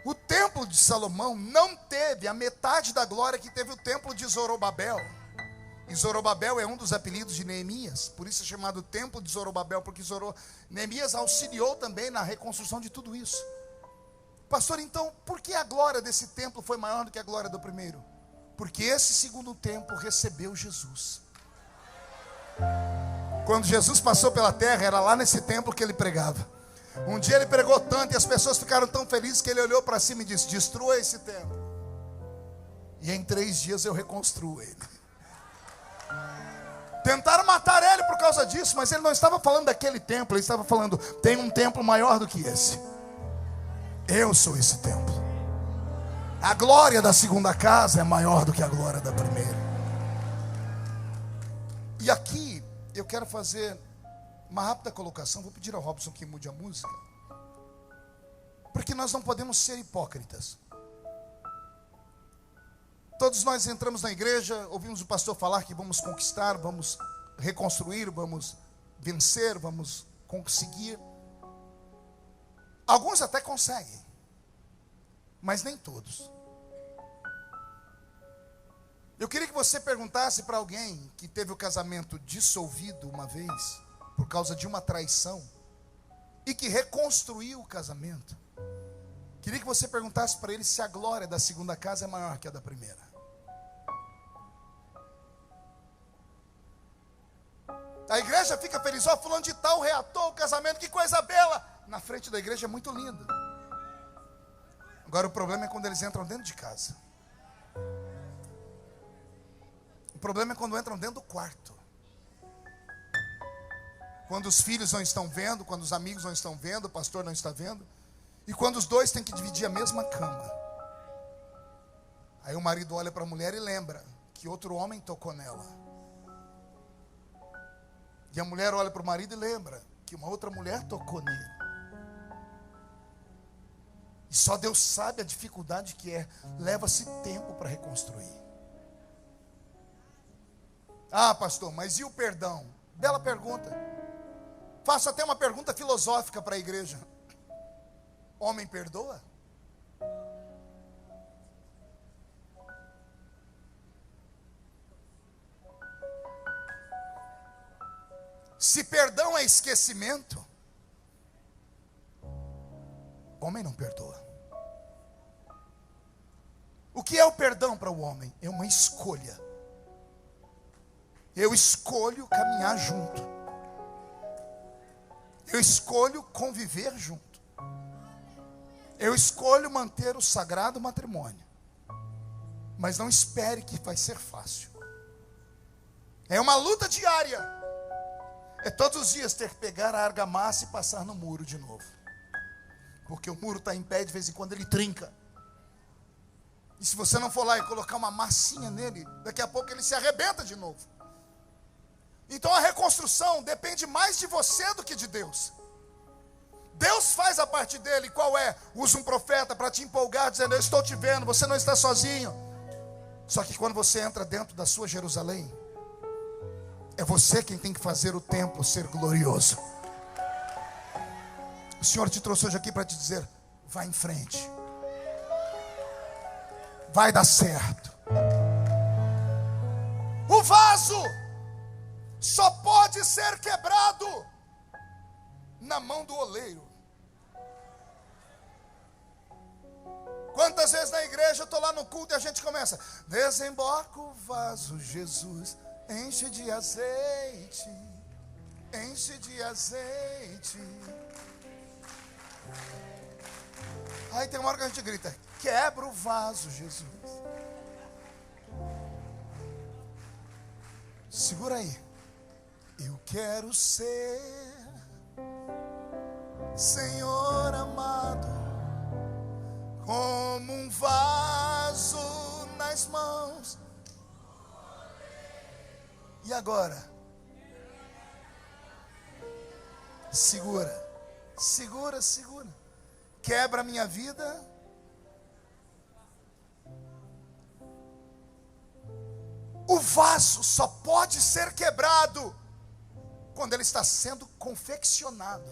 A: O templo de Salomão não teve a metade da glória que teve o templo de Zorobabel. E Zorobabel é um dos apelidos de Neemias, por isso é chamado templo de Zorobabel, porque Neemias auxiliou também na reconstrução de tudo isso. Pastor, então, por que a glória desse templo foi maior do que a glória do primeiro? Porque esse segundo templo recebeu Jesus. Quando Jesus passou pela terra, era lá nesse templo que ele pregava. Um dia ele pregou tanto e as pessoas ficaram tão felizes que ele olhou para cima e disse: destrua esse templo, e em 3 dias eu reconstruo ele. Tentaram matar ele por causa disso, mas ele não estava falando daquele templo, ele estava falando: tem um templo maior do que esse. Eu sou esse templo. A glória da segunda casa é maior do que a glória da primeira. E aqui eu quero fazer uma rápida colocação. Vou pedir ao Robson que mude a música, porque nós não podemos ser hipócritas. Todos nós entramos na igreja, ouvimos o pastor falar que vamos conquistar, vamos reconstruir, vamos vencer, vamos conseguir. Alguns até conseguem, mas nem todos. Eu queria que você perguntasse para alguém que teve o casamento dissolvido uma vez, por causa de uma traição, e que reconstruiu o casamento. Queria que você perguntasse para ele se a glória da segunda casa é maior que a da primeira. A igreja fica feliz: ó, fulano de tal reatou o casamento, que coisa bela. Na frente da igreja é muito lindo. Agora o problema é quando eles entram dentro de casa. O problema é quando entram dentro do quarto. Quando os filhos não estão vendo, quando os amigos não estão vendo, o pastor não está vendo, e quando os dois têm que dividir a mesma cama. Aí o marido olha para a mulher e lembra que outro homem tocou nela. E a mulher olha para o marido e lembra que uma outra mulher tocou nele. E só Deus sabe a dificuldade que é. Leva-se tempo para reconstruir. Ah, pastor, mas e o perdão? Bela pergunta. Faço até uma pergunta filosófica para a igreja: homem perdoa? Se perdão é esquecimento, homem não perdoa. O que é o perdão para o homem? É uma escolha. Eu escolho caminhar junto. Eu escolho conviver junto. Eu escolho manter o sagrado matrimônio. Mas não espere que vai ser fácil. É uma luta diária. É todos os dias ter que pegar a argamassa e passar no muro de novo. Porque o muro está em pé, de vez em quando ele trinca. E se você não for lá e colocar uma massinha nele, daqui a pouco ele se arrebenta de novo. Então a reconstrução depende mais de você do que de Deus. Deus faz a parte dele. Qual é? Usa um profeta para te empolgar, dizendo: eu estou te vendo, você não está sozinho. Só que quando você entra dentro da sua Jerusalém, é você quem tem que fazer o templo ser glorioso. O Senhor te trouxe hoje aqui para te dizer: vai em frente, vai dar certo. O vaso só pode ser quebrado na mão do oleiro. Quantas vezes na igreja eu estou lá no culto e a gente começa: desemboca o vaso, Jesus, enche de azeite, enche de azeite. Aí tem uma hora que a gente grita: quebra o vaso, Jesus. Segura aí. Eu quero ser, Senhor amado, como um vaso nas mãos. E agora? Segura, segura, segura. Quebra a minha vida, O vaso só pode ser quebrado quando ele está sendo confeccionado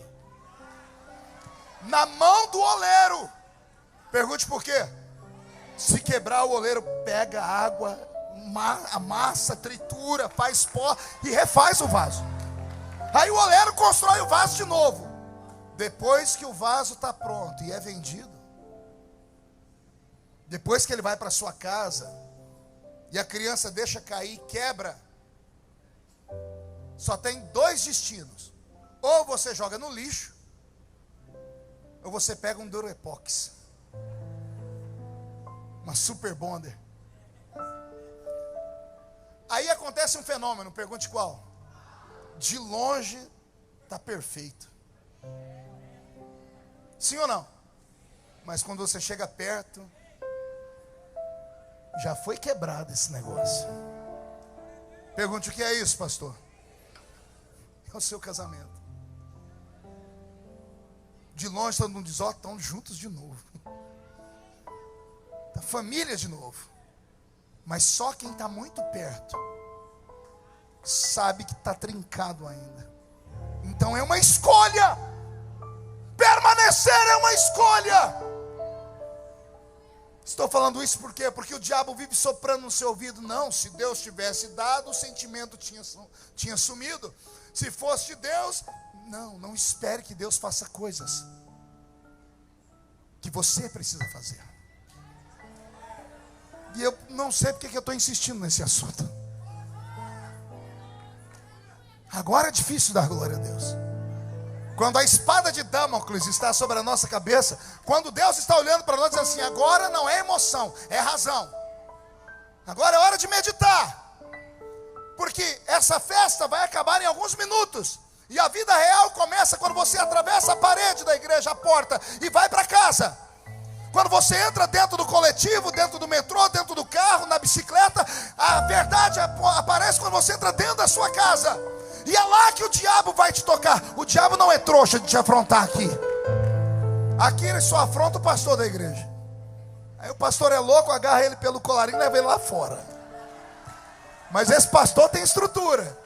A: na mão do oleiro. Pergunte por quê? Se quebrar, o oleiro pega água, amassa, tritura, faz pó e refaz o vaso. Aí o oleiro constrói o vaso de novo. Depois que o vaso está pronto e é vendido, depois que ele vai para sua casa e a criança deixa cair e quebra, só tem dois destinos: ou você joga no lixo, ou você pega um Durepox, uma Super Bonder. Aí acontece um fenômeno, pergunte qual? De longe está perfeito. Sim ou não? Mas quando você chega perto, já foi quebrado esse negócio. Pergunte: o que é isso, pastor? É o seu casamento. De longe todo mundo diz: ó, estão juntos de novo. Tá família de novo. Mas só quem está muito perto sabe que está trincado ainda. Então é uma escolha. Permanecer é uma escolha. Estou falando isso por quê? Porque o diabo vive soprando no seu ouvido: não, se Deus tivesse dado, o sentimento tinha sumido. Se fosse de Deus, não espere que Deus faça coisas que você precisa fazer. E eu não sei porque que eu estou insistindo nesse assunto. Agora é difícil dar glória a Deus. Quando a espada de Damocles está sobre a nossa cabeça, quando Deus está olhando para nós e diz assim: agora não é emoção, é razão. Agora é hora de meditar. Porque essa festa vai acabar em alguns minutos. E a vida real começa quando você atravessa a parede da igreja, a porta, e vai para casa. Quando você entra dentro do coletivo, dentro do metrô, dentro do carro, na bicicleta, a verdade aparece quando você entra dentro da sua casa. E é lá que o diabo vai te tocar. O diabo não é trouxa de te afrontar aqui. Aqui ele só afronta o pastor da igreja. Aí o pastor é louco, agarra ele pelo colarinho e leva ele lá fora. Mas esse pastor tem estrutura.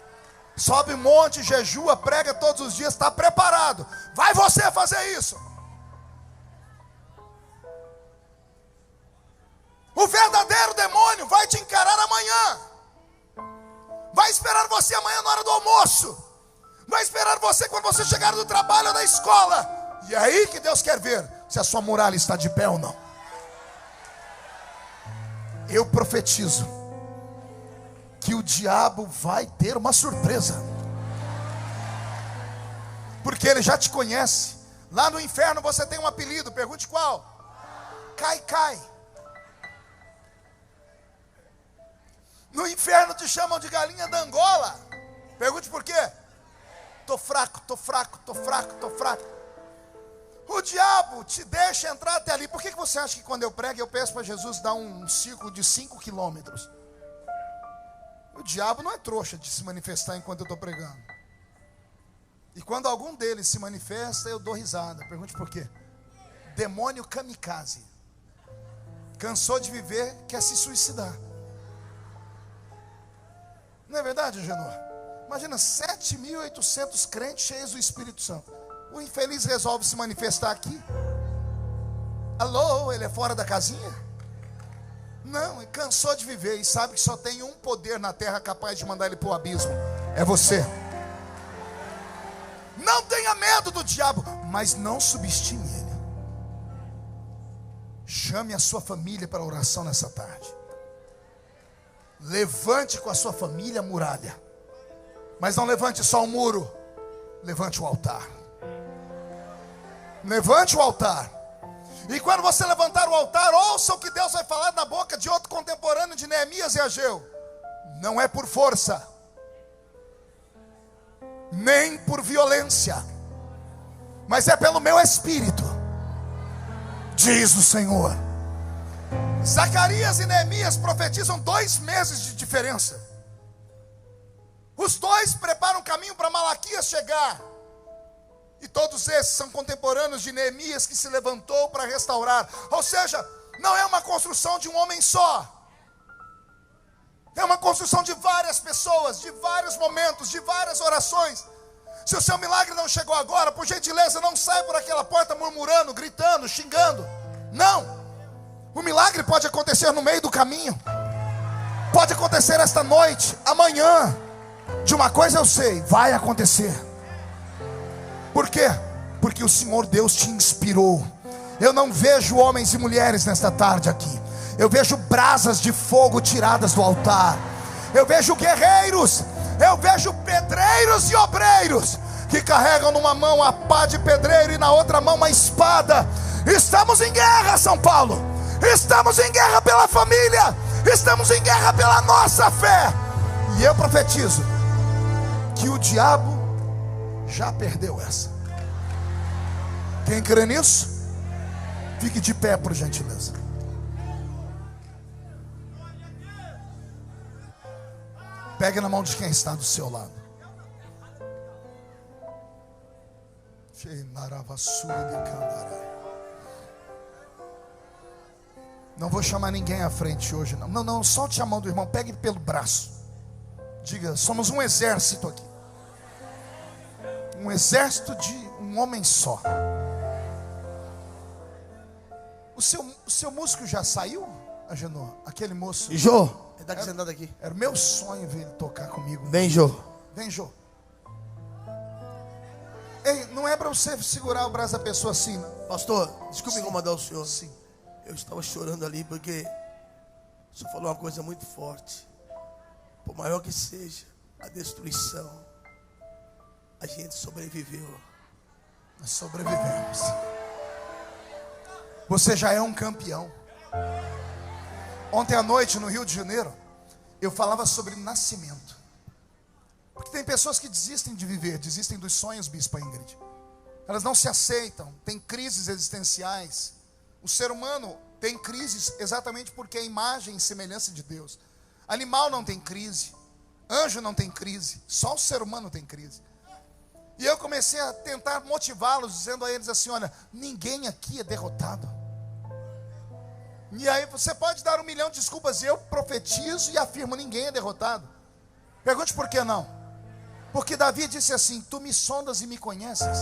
A: Sobe um monte, jejua, prega todos os dias, está preparado. Vai você fazer isso. O verdadeiro demônio vai te encarar amanhã. Vai esperar você amanhã na hora do almoço. Vai esperar você quando você chegar do trabalho ou da escola. E é aí que Deus quer ver se a sua muralha está de pé ou não. Eu profetizo que o diabo vai ter uma surpresa. Porque ele já te conhece. Lá no inferno você tem um apelido, pergunte qual? Cai. No inferno te chamam de galinha da Angola. Pergunte por quê? Tô fraco. O diabo te deixa entrar até ali. Por que você acha que quando eu prego, eu peço para Jesus dar um círculo de 5 quilômetros? O diabo não é trouxa de se manifestar enquanto eu estou pregando. E quando algum deles se manifesta, eu dou risada. Pergunte por quê? Demônio kamikaze. Cansou de viver, quer se suicidar. Não é verdade, Genor? Imagina 7.800 crentes cheios do Espírito Santo. O infeliz resolve se manifestar aqui. Alô, ele é fora da casinha? Não, ele cansou de viver e sabe que só tem um poder na terra capaz de mandar ele para o abismo. É você. Não tenha medo do diabo, mas não subestime ele. Chame a sua família para a oração nessa tarde. Levante com a sua família a muralha. Mas não levante só o muro. Levante o altar. Levante o altar. E quando você levantar o altar, ouça o que Deus vai falar na boca de outro contemporâneo de Neemias e Ageu. Não é por força, nem por violência, mas é pelo meu espírito, diz o Senhor. Zacarias e Neemias profetizam 2 meses de diferença. Os dois preparam o caminho para Malaquias chegar. E todos esses são contemporâneos de Neemias, que se levantou para restaurar. Ou seja, não é uma construção de um homem só. É uma construção de várias pessoas, de vários momentos, de várias orações. Se o seu milagre não chegou agora, por gentileza, não saia por aquela porta murmurando, gritando, xingando. Não. O milagre pode acontecer no meio do caminho. Pode acontecer esta noite, amanhã. De uma coisa eu sei, vai acontecer. Por quê? Porque o Senhor Deus te inspirou. Eu não vejo homens e mulheres nesta tarde aqui. Eu vejo brasas de fogo tiradas do altar. Eu vejo guerreiros. Eu vejo pedreiros e obreiros que carregam numa mão a pá de pedreiro e na outra mão uma espada. Estamos em guerra, São Paulo. Estamos em guerra pela família. Estamos em guerra pela nossa fé. E eu profetizo que o diabo já perdeu essa. Quem crê nisso? Fique de pé, por gentileza. Pegue na mão de quem está do seu lado. Não vou chamar ninguém à frente hoje, não. Não, solte a mão do irmão, pegue pelo braço. Diga, somos um exército aqui. Um exército de um homem só. O seu músico já saiu, Agenor? Aquele moço.
B: Jô, ele está sentado aqui.
A: Era o meu sonho ver ele tocar comigo.
B: Vem, Jô.
A: Vem, Jô. Ei, não é para você segurar o braço da pessoa assim, não.
B: Pastor, desculpe incomodar o senhor.
A: Sim.
B: Eu estava chorando ali porque o senhor falou uma coisa muito forte. Por maior que seja a destruição, a gente sobreviveu.
A: Nós sobrevivemos. Você já é um campeão. Ontem à noite no Rio de Janeiro, eu falava sobre nascimento. Porque tem pessoas que desistem de viver, desistem dos sonhos, Bispa Ingrid. Elas não se aceitam, tem crises existenciais. O ser humano tem crises exatamente porque é imagem e semelhança de Deus. Animal não tem crise, anjo não tem crise, só o ser humano tem crise. E eu comecei a tentar motivá-los, dizendo a eles assim: olha, ninguém aqui é derrotado. E aí você pode dar 1 milhão de desculpas, eu profetizo e afirmo: ninguém é derrotado. Pergunte por que não. Porque Davi disse assim: tu me sondas e me conheces,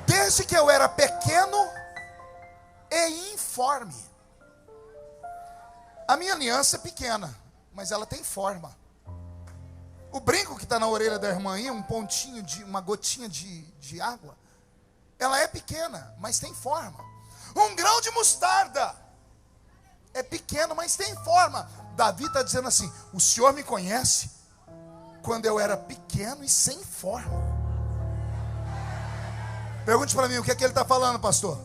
A: desde que eu era pequeno e informe. A minha aliança é pequena, mas ela tem forma. O brinco que está na orelha da irmã aí, um pontinho, uma gotinha de água, ela é pequena, mas tem forma. Um grão de mostarda é pequeno, mas tem forma. Davi está dizendo assim: o Senhor me conhece quando eu era pequeno e sem forma. Pergunte para mim, o que é que ele está falando, pastor?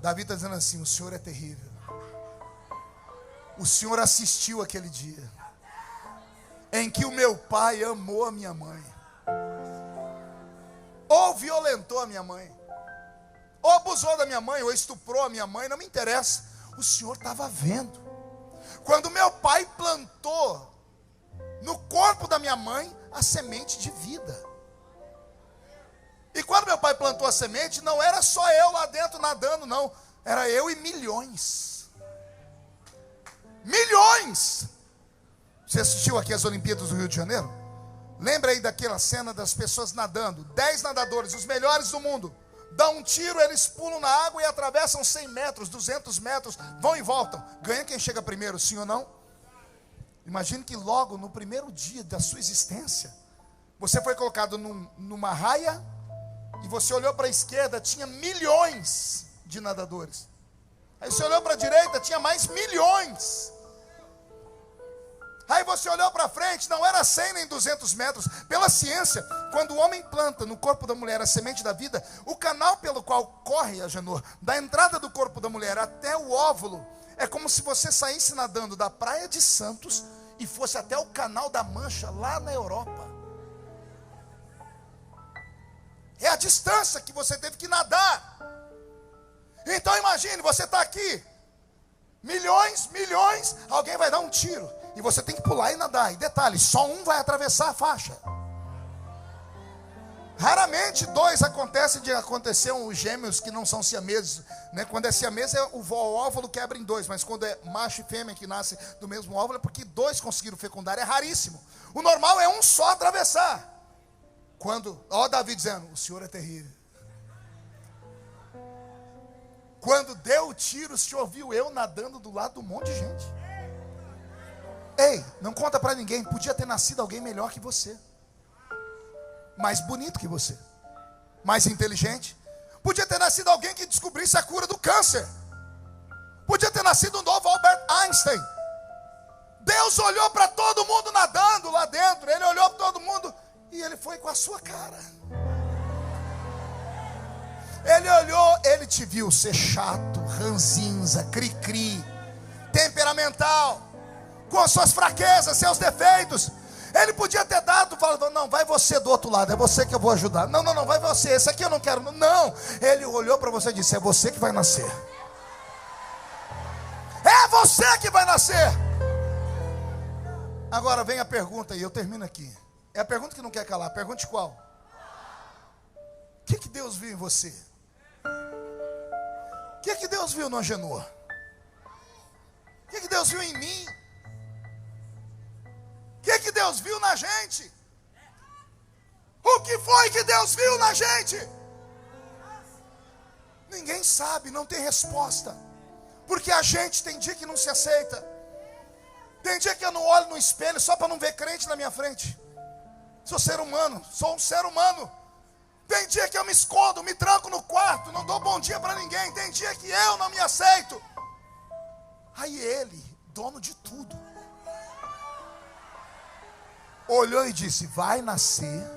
A: Davi está dizendo assim: o Senhor é terrível. O Senhor assistiu aquele dia em que o meu pai amou a minha mãe, ou violentou a minha mãe, ou abusou da minha mãe, ou estuprou a minha mãe, não me interessa. O Senhor estava vendo. Quando meu pai plantou no corpo da minha mãe a semente de vida. E quando meu pai plantou a semente, não era só eu lá dentro nadando, não. Era eu e milhões. Milhões! Você assistiu aqui as Olimpíadas do Rio de Janeiro? Lembra aí daquela cena das pessoas nadando? 10 nadadores, os melhores do mundo. Dá um tiro, eles pulam na água e atravessam 100 metros, 200 metros, vão e voltam. Ganha quem chega primeiro, sim ou não? Imagine que logo no primeiro dia da sua existência, você foi colocado numa raia e você olhou para a esquerda, tinha milhões de nadadores. Aí você olhou para a direita, tinha mais milhões. Aí você olhou para frente, não era 100 nem 200 metros. Pela ciência, quando o homem planta no corpo da mulher a semente da vida, o canal pelo qual corre, Agenor, da entrada do corpo da mulher até o óvulo, é como se você saísse nadando da Praia de Santos e fosse até o Canal da Mancha, lá na Europa. É a distância que você teve que nadar. Então imagine, você está aqui, milhões, alguém vai dar um tiro. E você tem que pular e nadar. E detalhe, só um vai atravessar a faixa. Raramente dois acontecem de acontecer os gêmeos que não são siameses, né? Quando é siamês, o óvulo quebra em dois, mas quando é macho e fêmea que nascem do mesmo óvulo, é porque dois conseguiram fecundar, é raríssimo. O normal é um só atravessar. Quando, ó Davi dizendo, o Senhor é terrível. Quando deu o tiro, o Senhor viu eu nadando do lado de um monte de gente. Ei, não conta pra ninguém, podia ter nascido alguém melhor que você. Mais bonito que você, mais inteligente. Podia ter nascido alguém que descobrisse a cura do câncer. Podia ter nascido um novo Albert Einstein. Deus olhou para todo mundo nadando lá dentro. Ele olhou para todo mundo e ele foi com a sua cara. Ele olhou, ele te viu ser chato, ranzinza, cri-cri, temperamental, com as suas fraquezas, seus defeitos. Ele podia ter dado, falando, não, vai você do outro lado, é você que eu vou ajudar. Não, vai você, esse aqui eu não quero. Não, ele olhou para você e disse, é você que vai nascer. É você que vai nascer. Agora vem a pergunta e eu termino aqui. É a pergunta que não quer calar, pergunte qual? O que Deus viu em você? O que Deus viu no Agenor? O que Deus viu em mim? O que Deus viu na gente? O que foi que Deus viu na gente? Ninguém sabe, não tem resposta. Porque a gente tem dia que não se aceita. Tem dia que eu não olho no espelho só para não ver crente na minha frente. Sou ser humano, sou um ser humano. Tem dia que eu me escondo, me tranco no quarto, não dou bom dia para ninguém. Tem dia que eu não me aceito. Aí ele, dono de tudo, olhou e disse, vai nascer